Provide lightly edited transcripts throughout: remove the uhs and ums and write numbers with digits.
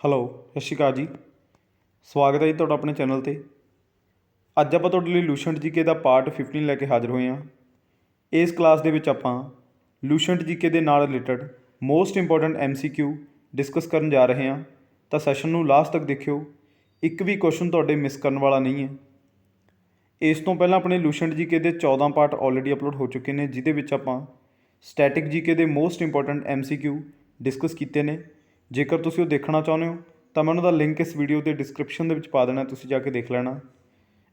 Hello, ਸਤਿ ਸ਼੍ਰੀ ਅਕਾਲ ਜੀ। ਸਵਾਗਤ ਹੈ ਜੀ ਤੁਹਾਡਾ ਆਪਣੇ ਚੈਨਲ 'ਤੇ। ਅੱਜ ਆਪਾਂ ਤੁਹਾਡੇ ਲਈ ਲੂਸੈਂਟ ਜੀਕੇ ਦਾ ਪਾਰਟ 15 ਲੈ ਕੇ ਹਾਜ਼ਰ ਹੋਏ ਹਾਂ। ਇਸ ਕਲਾਸ ਦੇ ਵਿੱਚ ਆਪਾਂ ਲੂਸੈਂਟ ਜੀਕੇ ਦੇ ਨਾਲ related most important MCQ discuss ਕਰਨ ਜਾ ਰਹੇ ਹਾਂ। ਤਾਂ ਸੈਸ਼ਨ ਨੂੰ ਲਾਸਟ ਤੱਕ ਦੇਖਿਓ, ਇੱਕ ਵੀ ਕੁਐਸਚਨ ਤੁਹਾਡੇ ਮਿਸ ਕਰਨ ਵਾਲਾ ਨਹੀਂ ਹੈ। ਇਸ ਤੋਂ ਪਹਿਲਾਂ ਆਪਣੇ ਲੂਸੈਂਟ ਜੀਕੇ ਦੇ 14 ਪਾਰਟ ਆਲਰੇਡੀ ਅਪਲੋਡ ਹੋ ਚੁੱਕੇ ਨੇ, ਜਿਹਦੇ ਵਿੱਚ ਆਪਾਂ ਸਟੈਟਿਕ ਜੀਕੇ ਦੇ ਮੋਸਟ ਇੰਪੋਰਟੈਂਟ MCQ ਡਿਸਕਸ ਕੀਤੇ ਨੇ। ਜੇਕਰ ਤੁਸੀਂ ਉਹ ਦੇਖਣਾ ਚਾਹੁੰਦੇ ਹੋ ਤਾਂ ਮੈਂ ਉਹਨਾਂ ਦਾ ਲਿੰਕ ਇਸ ਵੀਡੀਓ ਦੇ ਡਿਸਕ੍ਰਿਪਸ਼ਨ ਦੇ ਵਿੱਚ ਪਾ ਦੇਣਾ, ਤੁਸੀਂ ਜਾ ਕੇ ਦੇਖ ਲੈਣਾ।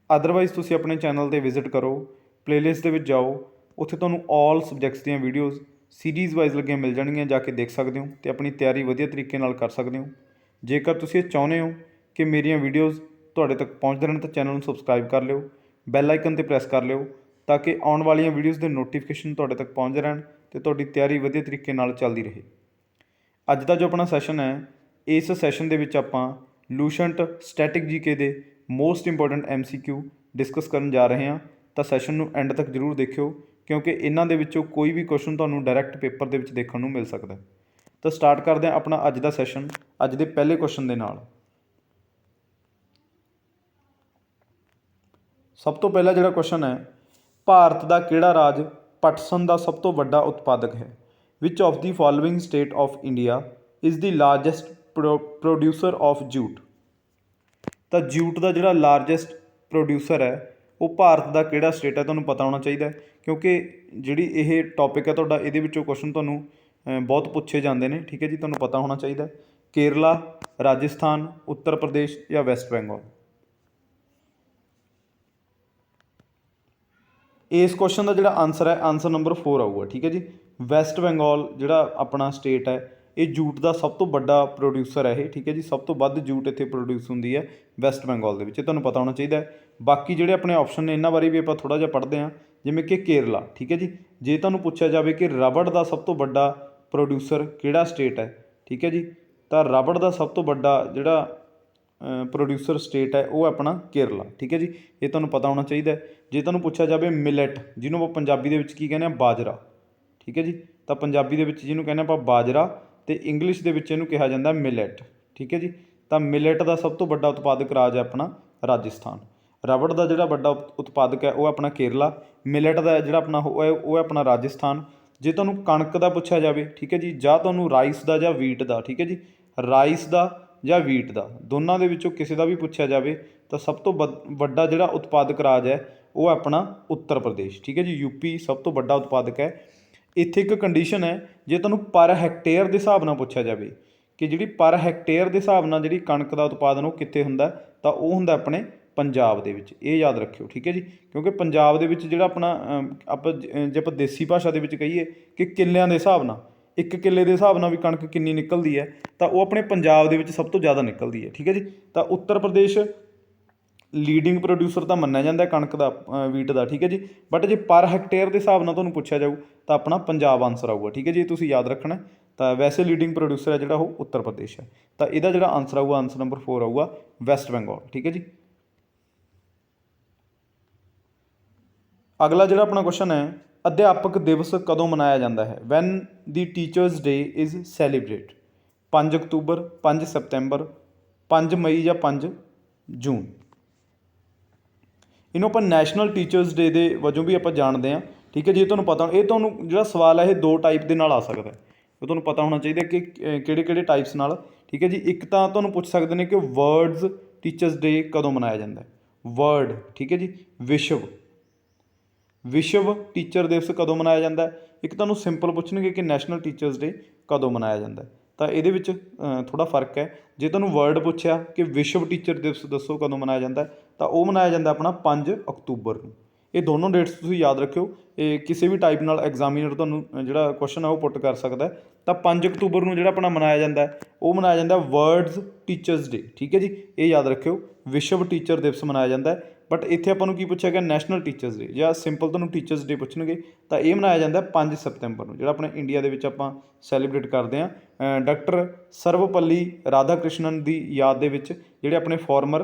ਅਦਰਵਾਈਜ਼ ਤੁਸੀਂ ਆਪਣੇ ਚੈਨਲ 'ਤੇ ਵਿਜ਼ਿਟ ਕਰੋ, ਪਲੇਲਿਸਟ ਦੇ ਵਿੱਚ ਜਾਓ, ਉੱਥੇ ਤੁਹਾਨੂੰ ਆਲ ਸਬਜੈਕਟਸ ਦੀਆਂ ਵੀਡੀਓਜ਼ ਸੀਰੀਜ਼ ਵਾਈਜ਼ ਲੱਗੀਆਂ ਮਿਲ ਜਾਣਗੀਆਂ, ਜਾ ਕੇ ਦੇਖ ਸਕਦੇ ਹੋ ਅਤੇ ਆਪਣੀ ਤਿਆਰੀ ਵਧੀਆ ਤਰੀਕੇ ਨਾਲ ਕਰ ਸਕਦੇ ਹੋ। ਜੇਕਰ ਤੁਸੀਂ ਇਹ ਚਾਹੁੰਦੇ ਹੋ ਕਿ ਮੇਰੀਆਂ ਵੀਡੀਓਜ਼ ਤੁਹਾਡੇ ਤੱਕ ਪਹੁੰਚਦੇ ਰਹਿਣ ਤਾਂ ਚੈਨਲ ਨੂੰ ਸਬਸਕ੍ਰਾਈਬ ਕਰ ਲਿਓ, ਬੈਲ ਆਈਕਨ 'ਤੇ ਪ੍ਰੈਸ ਕਰ ਲਿਓ, ਤਾਂ ਕਿ ਆਉਣ ਵਾਲੀਆਂ ਵੀਡੀਓਜ਼ ਦੇ ਨੋਟੀਫਿਕੇਸ਼ਨ ਤੁਹਾਡੇ ਤੱਕ ਪਹੁੰਚਦੇ ਰਹਿਣ ਅਤੇ ਤੁਹਾਡੀ ਤਿਆਰੀ ਵਧੀਆ ਤਰੀਕੇ ਨਾਲ ਚੱਲਦੀ ਰਹੇ। ਅੱਜ ਦਾ ਜੋ ਆਪਣਾ ਸੈਸ਼ਨ ਹੈ, ਇਸ ਸੈਸ਼ਨ ਦੇ ਵਿੱਚ ਆਪਾਂ ਲੂਸੈਂਟ ਸਟੈਟਿਕ ਜੀਕੇ ਦੇ ਮੋਸਟ ਇੰਪੋਰਟੈਂਟ MCQ ਡਿਸਕਸ ਕਰਨ ਜਾ ਰਹੇ ਹਾਂ। ਤਾਂ ਸੈਸ਼ਨ ਨੂੰ ਐਂਡ ਤੱਕ ਜ਼ਰੂਰ ਦੇਖਿਓ, ਕਿਉਂਕਿ ਇਹਨਾਂ ਦੇ ਵਿੱਚੋਂ ਕੋਈ ਵੀ ਕੁਐਸਚਨ ਤੁਹਾਨੂੰ ਡਾਇਰੈਕਟ ਪੇਪਰ ਦੇ ਵਿੱਚ ਦੇਖਣ ਨੂੰ ਮਿਲ ਸਕਦਾ। ਤਾਂ ਸਟਾਰਟ ਕਰਦੇ ਹਾਂ ਆਪਣਾ ਅੱਜ ਦਾ ਸੈਸ਼ਨ ਅੱਜ ਦੇ ਪਹਿਲੇ ਕੁਐਸਚਨ ਦੇ ਨਾਲ। ਸਭ ਤੋਂ ਪਹਿਲਾ ਜਿਹੜਾ ਕੁਐਸਚਨ ਹੈ, ਭਾਰਤ ਦਾ ਕਿਹੜਾ ਰਾਜ ਪਟਸਨ ਦਾ ਸਭ ਤੋਂ ਵੱਡਾ ਉਤਪਾਦਕ ਹੈ? ਵਿਚ of the following state of India is the largest producer of jute? ਤਾਂ ਜੂਟ ਦਾ ਜਿਹੜਾ ਲਾਰਜੈਸਟ ਪ੍ਰੋਡਿਊਸਰ ਹੈ ਉਹ ਭਾਰਤ ਦਾ ਕਿਹੜਾ ਸਟੇਟ ਹੈ? ਤੁਹਾਨੂੰ ਪਤਾ ਹੋਣਾ ਚਾਹੀਦਾ, ਕਿਉਂਕਿ ਜਿਹੜੀ ਇਹ ਟੌਪਿਕ ਹੈ ਤੁਹਾਡਾ, ਇਹਦੇ ਵਿੱਚੋਂ ਕੁਐਸਚਨ ਤੁਹਾਨੂੰ ਬਹੁਤ ਪੁੱਛੇ ਜਾਂਦੇ ਨੇ। ਠੀਕ ਹੈ ਜੀ, ਤੁਹਾਨੂੰ ਪਤਾ ਹੋਣਾ ਚਾਹੀਦਾ। ਕੇਰਲਾ, ਰਾਜਸਥਾਨ, ਉੱਤਰ ਪ੍ਰਦੇਸ਼ ਜਾਂ ਵੈਸਟ ਬੰਗਾਲ? ਇਸ ਕੁਐਸਚਨ ਦਾ ਜਿਹੜਾ ਆਨਸਰ ਹੈ, ਆਨਸਰ ਨੰਬਰ 4 ਆਊਗਾ। ਠੀਕ ਹੈ ਜੀ, ਵੈਸਟ ਬੰਗਾਲ ਜਿਹੜਾ ਆਪਣਾ ਸਟੇਟ ਹੈ, ਇਹ ਜੂਟ ਦਾ ਸਭ ਤੋਂ ਵੱਡਾ ਪ੍ਰੋਡਿਊਸਰ ਹੈ ਇਹ। ਠੀਕ ਹੈ ਜੀ, ਸਭ ਤੋਂ ਵੱਧ ਜੂਟ ਇੱਥੇ ਪ੍ਰੋਡਿਊਸ ਹੁੰਦੀ ਹੈ ਵੈਸਟ ਬੰਗਾਲ ਦੇ ਵਿੱਚ, ਇਹ ਤੁਹਾਨੂੰ ਪਤਾ ਹੋਣਾ ਚਾਹੀਦਾ ਹੈ। ਬਾਕੀ ਜਿਹੜੇ ਆਪਣੇ ਆਪਸ਼ਨ ਨੇ ਇਹਨਾਂ ਬਾਰੇ ਵੀ ਆਪਾਂ ਥੋੜ੍ਹਾ ਜਿਹਾ ਪੜ੍ਹਦੇ ਹਾਂ, ਜਿਵੇਂ ਕਿ ਕੇਰਲਾ। ਠੀਕ ਹੈ ਜੀ, ਜੇ ਤੁਹਾਨੂੰ ਪੁੱਛਿਆ ਜਾਵੇ ਕਿ ਰਬੜ ਦਾ ਸਭ ਤੋਂ ਵੱਡਾ ਪ੍ਰੋਡਿਊਸਰ ਕਿਹੜਾ ਸਟੇਟ ਹੈ, ਠੀਕ ਹੈ ਜੀ, ਤਾਂ ਰਬੜ ਦਾ ਸਭ ਤੋਂ ਵੱਡਾ ਜਿਹੜਾ ਪ੍ਰੋਡਿਊਸਰ ਸਟੇਟ ਹੈ ਉਹ ਆਪਣਾ ਕੇਰਲਾ। ਠੀਕ ਹੈ ਜੀ, ਇਹ ਤੁਹਾਨੂੰ ਪਤਾ ਹੋਣਾ ਚਾਹੀਦਾ। ਜੇ ਤੁਹਾਨੂੰ ਪੁੱਛਿਆ ਜਾਵੇ ਮਿਲਟ, ਜਿਹਨੂੰ ਆਪਾਂ ਪੰਜਾਬੀ ਦੇ ਵਿੱਚ ਕੀ ਕਹਿੰਦੇ ਹਾਂ, ਬਾਜਰਾ। ਠੀਕ ਹੈ ਜੀ, ਤਾਂ ਪੰਜਾਬੀ ਦੇ ਵਿੱਚ ਜਿਹਨੂੰ ਕਹਿੰਦੇ ਆਪਾਂ ਬਾਜਰਾ, ਅਤੇ ਇੰਗਲਿਸ਼ ਦੇ ਵਿੱਚ ਇਹਨੂੰ ਕਿਹਾ ਜਾਂਦਾ ਮਿਲਟ। ਠੀਕ ਹੈ ਜੀ, ਤਾਂ ਮਿਲਟ ਦਾ ਸਭ ਤੋਂ ਵੱਡਾ ਉਤਪਾਦਕ ਰਾਜ ਹੈ ਆਪਣਾ ਰਾਜਸਥਾਨ। ਰਬੜ ਦਾ ਜਿਹੜਾ ਵੱਡਾ ਉਤਪਾਦਕ ਹੈ ਉਹ ਆਪਣਾ ਕੇਰਲਾ। ਮਿਲਟ ਦਾ ਜਿਹੜਾ ਆਪਣਾ ਉਹ ਹੈ ਆਪਣਾ ਰਾਜਸਥਾਨ। ਜੇ ਤੁਹਾਨੂੰ ਕਣਕ ਦਾ ਪੁੱਛਿਆ ਜਾਵੇ, ਠੀਕ ਹੈ ਜੀ, ਜਾਂ ਤੁਹਾਨੂੰ ਰਾਈਸ ਦਾ ਜਾਂ ਵੀਟ ਦਾ, ਠੀਕ ਹੈ ਜੀ, ਰਾਈਸ ਦਾ ਜਾਂ ਵੀਟ ਦਾ, ਦੋਨਾਂ ਦੇ ਵਿੱਚੋਂ ਕਿਸੇ ਦਾ ਵੀ ਪੁੱਛਿਆ ਜਾਵੇ ਤਾਂ ਸਭ ਤੋਂ ਵੱਡਾ ਜਿਹੜਾ ਉਤਪਾਦਕ ਰਾਜ ਹੈ ਉਹ ਆਪਣਾ ਉੱਤਰ ਪ੍ਰਦੇਸ਼। ਠੀਕ ਹੈ ਜੀ, ਯੂਪੀ ਸਭ ਤੋਂ ਵੱਡਾ ਉਤਪਾਦਕ ਹੈ। ਇੱਥੇ ਇੱਕ ਕੰਡੀਸ਼ਨ ਹੈ, ਜੇ ਤੁਹਾਨੂੰ ਪਰ ਹੈਕਟੇਅਰ ਦੇ ਹਿਸਾਬ ਨਾਲ ਪੁੱਛਿਆ ਜਾਵੇ ਕਿ ਜਿਹੜੀ ਪਰ ਹੈਕਟੇਅਰ ਦੇ ਹਿਸਾਬ ਨਾਲ ਜਿਹੜੀ ਕਣਕ ਦਾ ਉਤਪਾਦਨ ਉਹ ਕਿੱਥੇ ਹੁੰਦਾ, ਤਾਂ ਉਹ ਹੁੰਦਾ ਆਪਣੇ ਪੰਜਾਬ ਦੇ ਵਿੱਚ। ਇਹ ਯਾਦ ਰੱਖਿਓ। ਠੀਕ ਹੈ ਜੀ, ਕਿਉਂਕਿ ਪੰਜਾਬ ਦੇ ਵਿੱਚ ਜਿਹੜਾ ਆਪਣਾ ਜੇ ਆਪਾਂ ਦੇਸੀ ਭਾਸ਼ਾ ਦੇ ਵਿੱਚ ਕਹੀਏ ਕਿ ਕਿੱਲਿਆਂ ਦੇ ਹਿਸਾਬ ਨਾਲ, ਇੱਕ ਕਿੱਲੇ ਦੇ ਹਿਸਾਬ ਨਾਲ ਵੀ ਕਣਕ ਕਿੰਨੀ ਨਿਕਲਦੀ ਹੈ, ਤਾਂ ਉਹ ਆਪਣੇ ਪੰਜਾਬ ਦੇ ਵਿੱਚ ਸਭ ਤੋਂ ਜ਼ਿਆਦਾ ਨਿਕਲਦੀ ਹੈ। ਠੀਕ ਹੈ ਜੀ, ਤਾਂ ਉੱਤਰ ਪ੍ਰਦੇਸ਼ ਲੀਡਿੰਗ ਪ੍ਰੋਡਿਊਸਰ ਤਾਂ ਮੰਨਿਆ ਜਾਂਦਾ ਕਣਕ ਦਾ, ਵੀਟ ਦਾ। ਠੀਕ ਹੈ ਜੀ, ਬਟ ਜੇ ਪਰ ਹੈਕਟੇਅਰ ਦੇ ਹਿਸਾਬ ਨਾਲ ਤੁਹਾਨੂੰ ਪੁੱਛਿਆ ਜਾਊ ਤਾਂ ਆਪਣਾ ਪੰਜਾਬ ਆਨਸਰ ਆਊਗਾ। ਠੀਕ ਹੈ ਜੀ, ਇਹ ਤੁਸੀਂ ਯਾਦ ਰੱਖਣਾ। ਤਾਂ ਵੈਸੇ ਲੀਡਿੰਗ ਪ੍ਰੋਡਿਊਸਰ ਹੈ ਜਿਹੜਾ ਉਹ ਉੱਤਰ ਪ੍ਰਦੇਸ਼ ਹੈ। ਤਾਂ ਇਹਦਾ ਜਿਹੜਾ ਆਨਸਰ ਆਊਗਾ, ਆਨਸਰ ਨੰਬਰ 4 ਆਊਗਾ, ਵੈਸਟ ਬੰਗਾਲ। ਠੀਕ ਹੈ ਜੀ, ਅਗਲਾ ਜਿਹੜਾ ਆਪਣਾ ਕੁਐਸਚਨ ਹੈ, ਅਧਿਆਪਕ ਦਿਵਸ ਕਦੋਂ ਮਨਾਇਆ ਜਾਂਦਾ ਹੈ? Van the teachers day is celebrate? 5 October, 5 ਸਤੰਬਰ, 5 ਮਈ ਜਾਂ 5 ਜੂਨ? ਇਹਨੂੰ ਆਪਾਂ ਨੈਸ਼ਨਲ ਟੀਚਰਸ ਡੇ ਦੇ ਵਜੋਂ ਵੀ ਆਪਾਂ ਜਾਣਦੇ ਹਾਂ। ਠੀਕ ਹੈ ਜੀ, ਇਹ ਤੁਹਾਨੂੰ ਪਤਾ, ਇਹ ਤੁਹਾਨੂੰ ਜਿਹੜਾ ਸਵਾਲ ਹੈ ਇਹ 2 ਟਾਈਪ ਦੇ ਨਾਲ ਆ ਸਕਦਾ। ਇਹ ਤੁਹਾਨੂੰ ਪਤਾ ਹੋਣਾ ਚਾਹੀਦਾ ਕਿ ਕਿਹੜੇ ਕਿਹੜੇ ਟਾਈਪਸ ਨਾਲ। ਠੀਕ ਹੈ ਜੀ, ਇੱਕ ਤਾਂ ਤੁਹਾਨੂੰ ਪੁੱਛ ਸਕਦੇ ਨੇ ਕਿ ਵਰਲਡਸ ਟੀਚਰਸ ਡੇ ਕਦੋਂ ਮਨਾਇਆ ਜਾਂਦਾ? ਵਰਲਡ, ਠੀਕ ਹੈ ਜੀ, ਵਿਸ਼ਵ ਟੀਚਰ ਦਿਵਸ ਕਦੋਂ ਮਨਾਇਆ ਜਾਂਦਾ? ਇੱਕ ਤੁਹਾਨੂੰ ਸਿੰਪਲ ਪੁੱਛਣਗੇ ਕਿ ਨੈਸ਼ਨਲ ਟੀਚਰਸ ਡੇ ਕਦੋਂ ਮਨਾਇਆ ਜਾਂਦਾ। ਤਾਂ ਇਹਦੇ ਵਿੱਚ ਥੋੜ੍ਹਾ ਫਰਕ ਹੈ। ਜੇ ਤੁਹਾਨੂੰ ਵਰਲਡ ਪੁੱਛਿਆ ਕਿ ਵਿਸ਼ਵ ਟੀਚਰ ਦਿਵਸ ਦੱਸੋ ਕਦੋਂ ਮਨਾਇਆ ਜਾਂਦਾ, ਤਾਂ ਉਹ ਮਨਾਇਆ ਜਾਂਦਾ ਆਪਣਾ 5 ਅਕਤੂਬਰ ਨੂੰ। ਇਹ ਦੋਨੋਂ ਡੇਟਸ ਤੁਸੀਂ ਯਾਦ ਰੱਖਿਓ। ਇਹ ਕਿਸੇ ਵੀ ਟਾਈਪ ਨਾਲ ਐਗਜ਼ਾਮੀਨਰ ਤੁਹਾਨੂੰ ਜਿਹੜਾ ਕੁਐਸਚਨ ਹੈ ਉਹ ਪੁੱਟ ਕਰ ਸਕਦਾ। ਤਾਂ 5 ਅਕਤੂਬਰ ਨੂੰ ਜਿਹੜਾ ਆਪਣਾ ਮਨਾਇਆ ਜਾਂਦਾ ਉਹ ਮਨਾਇਆ ਜਾਂਦਾ ਵਰਲਡਸ ਟੀਚਰਸ ਡੇ। ਠੀਕ ਹੈ ਜੀ, ਇਹ ਯਾਦ ਰੱਖਿਓ, ਵਿਸ਼ਵ ਟੀਚਰ ਦਿਵਸ ਮਨਾਇਆ ਜਾਂਦਾ। ਬਟ ਇੱਥੇ ਆਪਾਂ ਨੂੰ ਕੀ ਪੁੱਛਿਆ ਗਿਆ? National teachers day. ਜਾਂ ਸਿੰਪਲ ਤੁਹਾਨੂੰ ਟੀਚਰਸ ਡੇ ਪੁੱਛਣਗੇ ਤਾਂ ਇਹ ਮਨਾਇਆ ਜਾਂਦਾ 5 ਸਤੰਬਰ ਨੂੰ, ਜਿਹੜਾ ਆਪਣੇ ਇੰਡੀਆ ਦੇ ਵਿੱਚ ਆਪਾਂ ਸੈਲੀਬ੍ਰੇਟ ਕਰਦੇ ਹਾਂ। ਡਾਕਟਰ ਸਰਵਪੱਲੀ ਰਾਧਾ ਕ੍ਰਿਸ਼ਨਨ ਦੀ ਯਾਦ ਦੇ ਵਿੱਚ, ਜਿਹੜੇ ਆਪਣੇ ਫਾਰਮਰ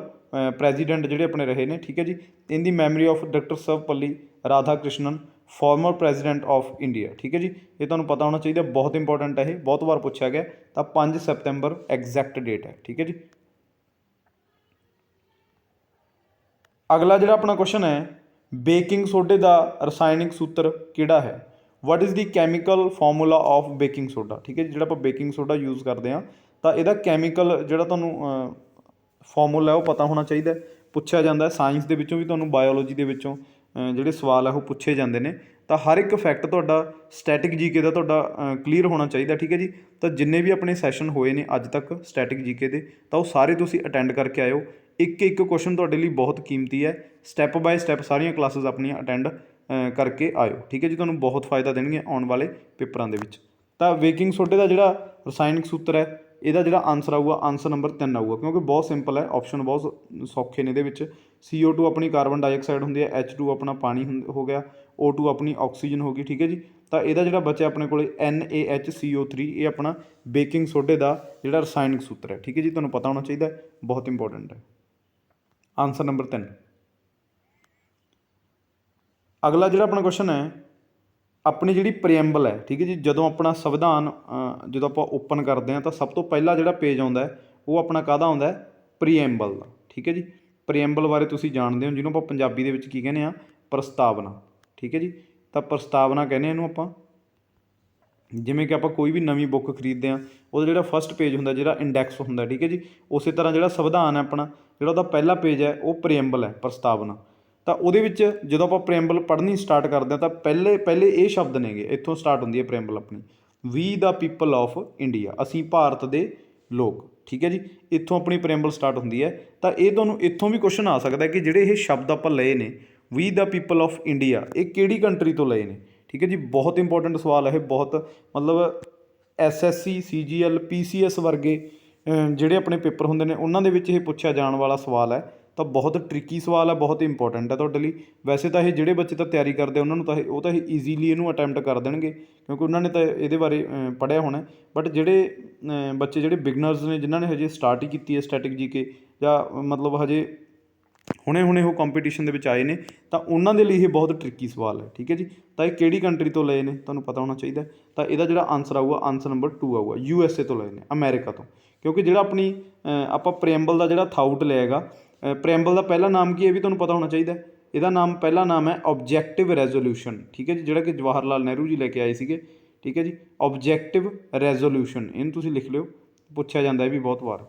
ਪ੍ਰੈਜ਼ੀਡੈਂਟ ਜਿਹੜੇ ਆਪਣੇ ਰਹੇ ਨੇ। ਠੀਕ ਹੈ ਜੀ, ਇਨ ਦੀ memory of doctor Sarvepalli Radha Krishnan farmer president of India. ਠੀਕ ਹੈ ਜੀ, ਇਹ ਤੁਹਾਨੂੰ ਪਤਾ ਹੋਣਾ ਚਾਹੀਦਾ, ਬਹੁਤ ਇੰਪੋਰਟੈਂਟ ਹੈ ਇਹ, ਬਹੁਤ ਵਾਰ ਪੁੱਛਿਆ ਗਿਆ। ਤਾਂ 5 ਸਤੰਬਰ ਐਗਜ਼ੈਕਟ ਡੇਟ ਹੈ। ਠੀਕ ਹੈ ਜੀ। ਅਗਲਾ ਜਿਹੜਾ ਆਪਣਾ ਕੁਐਸਚਨ ਹੈ, ਬੇਕਿੰਗ ਸੋਡੇ ਦਾ ਰਸਾਇਣਿਕ ਸੂਤਰ ਕਿਹੜਾ ਹੈ? ਵਾਟ is the chemical formula of baking soda? ਠੀਕ ਹੈ ਜੀ, ਜਿਹੜਾ ਆਪਾਂ ਬੇਕਿੰਗ ਸੋਡਾ ਯੂਜ਼ ਕਰਦੇ ਹਾਂ ਤਾਂ ਇਹਦਾ ਕੈਮੀਕਲ ਜਿਹੜਾ ਤੁਹਾਨੂੰ ਫਾਰਮੂਲਾ ਉਹ ਪਤਾ ਹੋਣਾ ਚਾਹੀਦਾ। ਪੁੱਛਿਆ ਜਾਂਦਾ ਸਾਇੰਸ ਦੇ ਵਿੱਚੋਂ ਵੀ, ਤੁਹਾਨੂੰ ਬਾਇਓਲੋਜੀ ਦੇ ਵਿੱਚੋਂ ਜਿਹੜੇ ਸਵਾਲ ਹੈ ਉਹ ਪੁੱਛੇ ਜਾਂਦੇ ਨੇ। ਤਾਂ ਹਰ ਇੱਕ ਫੈਕਟ ਤੁਹਾਡਾ ਸਟੈਟਿਕ ਜੀਕੇ ਦਾ ਤੁਹਾਡਾ ਕਲੀਅਰ ਹੋਣਾ ਚਾਹੀਦਾ। ਠੀਕ ਹੈ ਜੀ। ਤਾਂ ਜਿੰਨੇ ਵੀ ਆਪਣੇ ਸੈਸ਼ਨ ਹੋਏ ਨੇ ਅੱਜ ਤੱਕ ਸਟੈਟਿਕ ਜੀਕੇ ਦੇ, ਤਾਂ ਉਹ ਸਾਰੇ ਤੁਸੀਂ ਅਟੈਂਡ ਕਰਕੇ ਆਇਓ। ਇੱਕ ਇੱਕ ਕੁਐਸਚਨ ਤੁਹਾਡੇ ਲਈ ਬਹੁਤ ਕੀਮਤੀ ਹੈ। ਸਟੈਪ ਬਾਏ ਸਟੈਪ ਸਾਰੀਆਂ ਕਲਾਸਿਸ ਆਪਣੀਆਂ ਅਟੈਂਡ ਕਰਕੇ ਆਇਓ। ਠੀਕ ਹੈ ਜੀ, ਤੁਹਾਨੂੰ ਬਹੁਤ ਫਾਇਦਾ ਦੇਣਗੀਆਂ ਆਉਣ ਵਾਲੇ ਪੇਪਰਾਂ ਦੇ ਵਿੱਚ। ਤਾਂ ਬੇਕਿੰਗ ਸੋਡੇ ਦਾ ਜਿਹੜਾ ਰਸਾਇਣਿਕ ਸੂਤਰ ਹੈ, ਇਹਦਾ ਜਿਹੜਾ ਆਨਸਰ ਆਊਗਾ, ਆਨਸਰ ਨੰਬਰ 3 ਆਊਗਾ, ਕਿਉਂਕਿ ਬਹੁਤ ਸਿੰਪਲ ਹੈ, ਆਪਸ਼ਨ ਬਹੁਤ ਸੌਖੇ ਨੇ ਇਹਦੇ ਵਿੱਚ। CO2 ਆਪਣੀ ਕਾਰਬਨ ਡਾਈਆਕਸਾਈਡ ਹੁੰਦੀ ਹੈ, H2 ਆਪਣਾ ਪਾਣੀ ਹੋ ਗਿਆ, O2 ਆਪਣੀ ਆਕਸੀਜਨ ਹੋ ਗਈ। ਠੀਕ ਹੈ ਜੀ। ਤਾਂ ਇਹਦਾ ਜਿਹੜਾ ਬਚਿਆ ਆਪਣੇ ਕੋਲ NaHCO3, ਇਹ ਆਪਣਾ ਬੇਕਿੰਗ ਸੋਡੇ ਦਾ ਜਿਹੜਾ ਰਸਾਇਣਿਕ ਸੂਤਰ ਹੈ। ਠੀਕ ਹੈ ਜੀ, ਤੁਹਾਨੂੰ ਪਤਾ ਹੋਣਾ ਚਾਹੀਦਾ, ਬਹੁਤ ਇੰਪੋਰਟੈਂਟ ਹੈ। Answer number 3। ਅਗਲਾ ਜਿਹੜਾ ਆਪਣਾ ਕੁਐਸਚਨ ਹੈ, ਆਪਣੀ ਜਿਹੜੀ ਪ੍ਰੀਐਂਬਲ ਹੈ, ਠੀਕ ਹੈ ਜੀ, ਜਦੋਂ ਆਪਣਾ ਸੰਵਿਧਾਨ ਜਦੋਂ ਆਪਾਂ ਓਪਨ ਕਰਦੇ ਹਾਂ ਤਾਂ ਸਭ ਤੋਂ ਪਹਿਲਾ ਜਿਹੜਾ ਪੇਜ ਆਉਂਦਾ ਹੈ ਉਹ ਆਪਣਾ ਕਾਹਦਾ ਆਉਂਦਾ ਹੈ? ਪ੍ਰੀਐਂਬਲ ਦਾ। ਠੀਕ ਹੈ ਜੀ। ਪ੍ਰੀਐਂਬਲ ਬਾਰੇ ਤੁਸੀਂ ਜਾਣਦੇ ਹੋ, ਜਿਹਨੂੰ ਆਪਾਂ ਪੰਜਾਬੀ ਦੇ ਵਿੱਚ ਕੀ ਕਹਿੰਦੇ ਹਾਂ? ਪ੍ਰਸਤਾਵਨਾ। ਠੀਕ ਹੈ ਜੀ। ਤਾਂ ਪ੍ਰਸਤਾਵਨਾ ਕਹਿੰਦੇ ਹਾਂ ਇਹਨੂੰ ਆਪਾਂ। ਜਿਵੇਂ ਕਿ ਆਪਾਂ ਕੋਈ ਵੀ ਨਵੀਂ ਬੁੱਕ ਖਰੀਦਦੇ ਹਾਂ, ਉਹਦਾ ਜਿਹੜਾ ਫਸਟ ਪੇਜ ਹੁੰਦਾ, ਜਿਹੜਾ ਇੰਡੈਕਸ ਹੁੰਦਾ, ਠੀਕ ਹੈ ਜੀ, ਉਸੇ ਤਰ੍ਹਾਂ ਜਿਹੜਾ ਸੰਵਿਧਾਨ ਹੈ ਆਪਣਾ, ਜਿਹੜਾ ਉਹਦਾ ਪਹਿਲਾ ਪੇਜ ਹੈ ਉਹ ਪ੍ਰੀਐਂਬਲ ਹੈ, ਪ੍ਰਸਤਾਵਨਾ। ਤਾਂ ਉਹਦੇ ਵਿੱਚ ਜਦੋਂ ਆਪਾਂ ਪ੍ਰੀਐਂਬਲ ਪੜ੍ਹਨੀ ਸਟਾਰਟ ਕਰਦੇ ਹਾਂ ਤਾਂ ਪਹਿਲੇ ਇਹ ਸ਼ਬਦ ਨੇਗੇ, ਇੱਥੋਂ ਸਟਾਰਟ ਹੁੰਦੀ ਹੈ ਪ੍ਰੀਐਂਬਲ ਆਪਣੀ, ਵੀ ਦਾ ਪੀਪਲ ਆਫ ਇੰਡੀਆ, ਅਸੀਂ ਭਾਰਤ ਦੇ ਲੋਕ। ਠੀਕ ਹੈ ਜੀ, ਇੱਥੋਂ ਆਪਣੀ ਪ੍ਰੀਐਂਬਲ ਸਟਾਰਟ ਹੁੰਦੀ ਹੈ। ਤਾਂ ਇਹ ਤੁਹਾਨੂੰ ਇੱਥੋਂ ਵੀ ਕੁਐਸਚਨ ਆ ਸਕਦਾ ਕਿ ਜਿਹੜੇ ਇਹ ਸ਼ਬਦ ਆਪਾਂ ਲਏ ਨੇ, we the people of India, ਇਹ ਕਿਹੜੀ ਕੰਟਰੀ ਤੋਂ ਲਏ ਨੇ? ਠੀਕ ਹੈ ਜੀ, ਬਹੁਤ ਇੰਪੋਰਟੈਂਟ ਸਵਾਲ ਹੈ ਇਹ, ਬਹੁਤ ਮਤਲਬ SSC CGL PCS ਵਰਗੇ ਜਿਹੜੇ ਆਪਣੇ ਪੇਪਰ ਹੁੰਦੇ ਨੇ ਉਹਨਾਂ ਦੇ ਵਿੱਚ ਇਹ ਪੁੱਛਿਆ ਜਾਣ ਵਾਲਾ ਸਵਾਲ ਹੈ। ਤਾਂ ਬਹੁਤ ਟ੍ਰਿਕੀ ਸਵਾਲ ਹੈ, ਬਹੁਤ ਇੰਪੋਰਟੈਂਟ ਹੈ ਤੁਹਾਡੇ ਲਈ। ਵੈਸੇ ਤਾਂ ਇਹ ਜਿਹੜੇ ਬੱਚੇ ਤਾਂ ਤਿਆਰੀ ਕਰਦੇ ਉਹਨਾਂ ਨੂੰ ਤਾਂ ਇਹ ਈਜ਼ੀਲੀ ਇਹਨੂੰ ਅਟੈਂਪਟ ਕਰ ਦੇਣਗੇ, ਕਿਉਂਕਿ ਉਹਨਾਂ ਨੇ ਤਾਂ ਇਹਦੇ ਬਾਰੇ ਪੜ੍ਹਿਆ ਹੋਣਾ। ਬਟ ਜਿਹੜੇ ਬੱਚੇ ਜਿਹੜੇ ਬਿਗਨਰਸ ਨੇ, ਜਿਨ੍ਹਾਂ ਨੇ ਹਜੇ ਸਟਾਰਟ ਹੀ ਕੀਤੀ ਹੈ ਸਟੈਟਿਕ ਜੀਕੇ, ਜਾਂ ਮਤਲਬ ਹਜੇ ਹੁਣੇ ਉਹ ਕੰਪੀਟੀਸ਼ਨ ਦੇ ਵਿੱਚ ਆਏ ਨੇ, ਤਾਂ ਉਹਨਾਂ ਦੇ ਲਈ ਇਹ ਬਹੁਤ ਟ੍ਰਿਕੀ ਸਵਾਲ ਹੈ। ਠੀਕ ਹੈ ਜੀ। ਤਾਂ ਇਹ ਕਿਹੜੀ ਕੰਟਰੀ ਤੋਂ ਲਏ ਨੇ ਤੁਹਾਨੂੰ ਪਤਾ ਹੋਣਾ ਚਾਹੀਦਾ। ਤਾਂ ਇਹਦਾ ਜਿਹੜਾ ਆਨਸਰ ਆਊਗਾ, ਆਨਸਰ ਨੰਬਰ 2 ਆਊਗਾ, USA ਤੋਂ ਲਏ ਨੇ, ਅਮਰੀਕਾ ਤੋਂ। ਕਿਉਂਕਿ ਜਿਹੜਾ ਆਪਣੀ ਆਪਾਂ ਪ੍ਰੀਐਂਬਲ ਦਾ ਜਿਹੜਾ ਥਾਊਟ ਲਿਆ ਹੈਗਾ, ਪ੍ਰੀਐਂਬਲ ਦਾ ਪਹਿਲਾ ਨਾਮ ਕੀ ਹੈ ਵੀ ਤੁਹਾਨੂੰ ਪਤਾ ਹੋਣਾ ਚਾਹੀਦਾ। ਇਹਦਾ ਪਹਿਲਾ ਨਾਮ ਹੈ ਆਬਜੈਕਟਿਵ ਰੈਜ਼ੋਲਿਊਸ਼ਨ। ਠੀਕ ਹੈ ਜੀ, ਜਿਹੜਾ ਕਿ ਜਵਾਹਰ ਲਾਲ ਨਹਿਰੂ ਜੀ ਲੈ ਕੇ ਆਏ ਸੀਗੇ। ਠੀਕ ਹੈ ਜੀ, ਆਬਜੈਕਟਿਵ ਰੈਜ਼ੋਲਿਊਸ਼ਨ, ਇਹਨੂੰ ਤੁਸੀਂ ਲਿਖ ਲਿਓ, ਪੁੱਛਿਆ ਜਾਂਦਾ ਇਹ ਵੀ ਬਹੁਤ ਵਾਰ।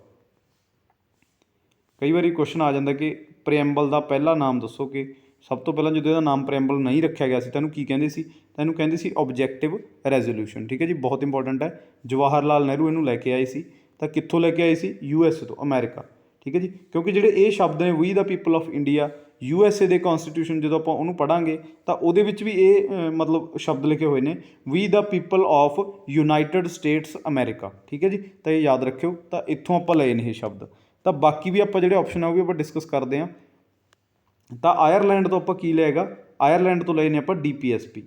ਕਈ ਵਾਰੀ ਕੁਐਸਚਨ ਆ ਜਾਂਦਾ ਕਿ ਪ੍ਰੀਐਂਬਲ ਦਾ ਪਹਿਲਾ ਨਾਮ ਦੱਸੋ, ਕਿ ਸਭ ਤੋਂ ਪਹਿਲਾਂ ਜਦੋਂ ਇਹਦਾ ਨਾਮ ਪ੍ਰੀਐਂਬਲ ਨਹੀਂ ਰੱਖਿਆ ਗਿਆ ਸੀ ਤਾਂ ਇਹਨੂੰ ਕੀ ਕਹਿੰਦੇ ਸੀ? ਤਾਂ ਇਹਨੂੰ ਕਹਿੰਦੇ ਸੀ ਆਬਜੈਕਟਿਵ ਰੈਜ਼ੋਲਿਊਸ਼ਨ। ਠੀਕ ਹੈ ਜੀ, ਬਹੁਤ ਇੰਪੋਰਟੈਂਟ ਹੈ। ਜਵਾਹਰ ਲਾਲ ਨਹਿਰੂ ਇਹਨੂੰ ਲੈ ਕੇ ਆਏ ਸੀ। ਤਾਂ ਕਿੱਥੋਂ ਲੈ ਕੇ ਆਏ ਸੀ? USA ਤੋਂ, ਅਮਰੀਕਾ। ਠੀਕ ਹੈ ਜੀ, ਕਿਉਂਕਿ ਜਿਹੜੇ ਇਹ ਸ਼ਬਦ ਨੇ, we the people of India, USA ਦੇ ਕੌਨਸਟੀਟਿਊਸ਼ਨ ਜਦੋਂ ਆਪਾਂ ਉਹਨੂੰ ਪੜ੍ਹਾਂਗੇ ਤਾਂ ਉਹਦੇ ਵਿੱਚ ਵੀ ਇਹ ਮਤਲਬ ਸ਼ਬਦ ਲਿਖੇ ਹੋਏ ਨੇ, we the people of United States America. ਠੀਕ ਹੈ ਜੀ, ਤਾਂ ਇਹ ਯਾਦ ਰੱਖਿਓ। ਤਾਂ ਇੱਥੋਂ ਆਪਾਂ ਲਏ ਨੇ ਇਹ ਸ਼ਬਦ। ਤਾਂ ਬਾਕੀ ਵੀ ਆਪਾਂ ਜਿਹੜੇ ਆਪਸ਼ਨ ਆ ਉਹ ਵੀ ਆਪਾਂ ਡਿਸਕਸ ਕਰਦੇ ਹਾਂ। ਤਾਂ ਆਇਰਲੈਂਡ ਤੋਂ ਆਪਾਂ ਕੀ ਲਏਗਾ? ਆਇਰਲੈਂਡ ਤੋਂ ਲਏ ਨੇ ਆਪਾਂ DPSP।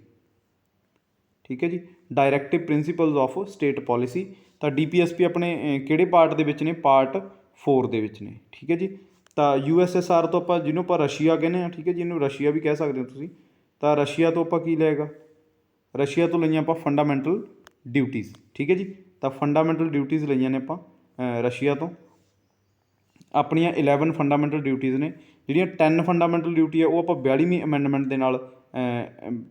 ਠੀਕ ਹੈ ਜੀ, directive principals of state policy. ਤਾਂ DPSP ਆਪਣੇ ਕਿਹੜੇ ਪਾਰਟ ਦੇ ਵਿੱਚ ਨੇ? ਪਾਰਟ 4 ਦੇ ਵਿੱਚ ਨੇ। ਠੀਕ ਹੈ ਜੀ। ਤਾਂ USSR ਤੋਂ ਆਪਾਂ, ਜਿਹਨੂੰ ਆਪਾਂ ਰਸ਼ੀਆ ਕਹਿੰਦੇ ਹਾਂ, ਠੀਕ ਹੈ ਜੀ, ਇਹਨੂੰ ਰਸ਼ੀਆ ਵੀ ਕਹਿ ਸਕਦੇ ਹੋ ਤੁਸੀਂ। ਤਾਂ ਰਸ਼ੀਆ ਤੋਂ ਆਪਾਂ ਕੀ ਲਏਗਾ? ਰਸ਼ੀਆ ਤੋਂ ਲਈਆਂ ਆਪਾਂ ਫੰਡਾਮੈਂਟਲ ਡਿਊਟੀਜ਼। ਠੀਕ ਹੈ ਜੀ, ਤਾਂ ਫੰਡਾਮੈਂਟਲ ਡਿਊਟੀਜ਼ ਲਈਆਂ ਨੇ ਆਪਾਂ ਰਸ਼ੀਆ ਤੋਂ। ਆਪਣੀਆਂ 11 ਫੰਡਾਮੈਂਟਲ ਡਿਊਟੀਜ਼ ਨੇ, ਜਿਹੜੀਆਂ 10 ਫੰਡਾਮੈਂਟਲ ਡਿਊਟੀ ਆ ਉਹ ਆਪਾਂ 42ਵੀਂ ਅਮੈਂਡਮੈਂਟ ਦੇ ਨਾਲ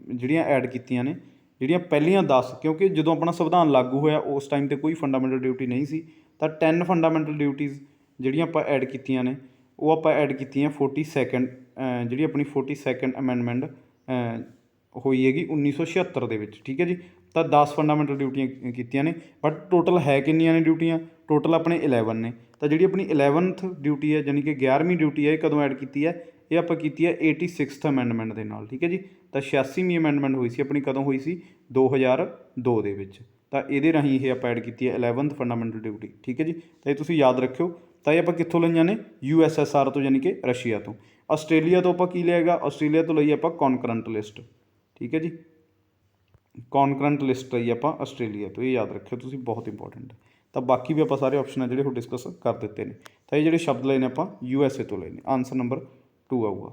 ਜਿਹੜੀਆਂ ਐਡ ਕੀਤੀਆਂ ਨੇ। ਜਿਹੜੀਆਂ ਪਹਿਲੀਆਂ 10, ਕਿਉਂਕਿ ਜਦੋਂ ਆਪਣਾ ਸੰਵਿਧਾਨ ਲਾਗੂ ਹੋਇਆ ਉਸ ਟਾਈਮ 'ਤੇ ਕੋਈ ਫੰਡਾਮੈਂਟਲ ਡਿਊਟੀ ਨਹੀਂ ਸੀ, ਤਾਂ 10 ਫੰਡਾਮੈਂਟਲ ਡਿਊਟੀਜ਼ ਜਿਹੜੀਆਂ ਆਪਾਂ ਐਡ ਕੀਤੀਆਂ ਨੇ, ਉਹ ਆਪਾਂ ਐਡ ਕੀਤੀਆਂ 42 ਜਿਹੜੀ ਆਪਣੀ 42 ਅਮੈਂਡਮੈਂਟ ਹੋਈ ਹੈਗੀ 1976 ਦੇ ਵਿੱਚ। ਠੀਕ ਹੈ ਜੀ, ਤਾਂ 10 ਫੰਡਾਮੈਂਟਲ ਡਿਊਟੀਆਂ ਕੀਤੀਆਂ ਨੇ। ਬਟ ਟੋਟਲ ਹੈ ਕਿੰਨੀਆਂ ਨੇ ਡਿਊਟੀਆਂ? ਟੋਟਲ ਆਪਣੇ 11 ਨੇ। ਤਾਂ ਜਿਹੜੀ ਆਪਣੀ 11th ਡਿਊਟੀ ਹੈ, ਯਾਨੀ ਕਿ 11ਵੀਂ ਡਿਊਟੀ ਹੈ, ਇਹ ਕਦੋਂ ਐਡ ਕੀਤੀ ਹੈ? ਇਹ ਆਪਾਂ ਕੀਤੀ ਹੈ 86th ਅਮੈਂਡਮੈਂਟ ਦੇ ਨਾਲ। ਠੀਕ ਹੈ ਜੀ, ਤਾਂ 86ਵੀਂ ਅਮੈਂਡਮੈਂਟ ਹੋਈ ਸੀ ਆਪਣੀ, ਕਦੋਂ ਹੋਈ ਸੀ? 2002 ਦੇ ਵਿੱਚ। ਤਾਂ ਇਹਦੇ ਰਾਹੀਂ ਇਹ ਆਪਾਂ ਐਡ ਕੀਤੀ ਹੈ 11th ਫੰਡਾਮੈਂਟਲ ਡਿਊਟੀ। ਠੀਕ ਹੈ ਜੀ, ਤਾਂ ਇਹ ਤੁਸੀਂ ਯਾਦ ਰੱਖਿਓ। ਤਾਂ ਇਹ ਆਪਾਂ ਕਿੱਥੋਂ ਲਈਆਂ ਨੇ? USSR ਤੋਂ, ਯਾਨੀ ਕਿ ਰਸ਼ੀਆ ਤੋਂ। ਆਸਟ੍ਰੇਲੀਆ ਤੋਂ ਆਪਾਂ ਕੀ ਲਿਆਗਾ? ਆਸਟ੍ਰੇਲੀਆ ਤੋਂ ਲਈ ਆਪਾਂ ਕੌਨਕਰੰਟ ਲਿਸਟ। ਠੀਕ ਹੈ ਜੀ, ਕੌਨਕਰੰਟ ਲਿਸਟ ਲਈ ਆਪਾਂ ਆਸਟ੍ਰੇਲੀਆ ਤੋਂ, ਇਹ ਯਾਦ ਰੱਖਿਓ ਤੁਸੀਂ, ਬਹੁਤ ਇੰਪੋਰਟੈਂਟ ਹੈ। ਤਾਂ ਬਾਕੀ ਵੀ ਆਪਾਂ ਸਾਰੇ ਆਪਸ਼ਨ ਆ ਜਿਹੜੇ ਉਹ ਡਿਸਕਸ ਕਰ ਦਿੱਤੇ ਨੇ। ਤਾਂ ਇਹ ਜਿਹੜੇ ਸ਼ਬਦ ਲਏ ਨੇ ਆਪਾਂ USA ਤੋਂ ਲਏ ਨੇ। ਆਨਸਰ ਨੰਬਰ 2 ਆਊਗਾ।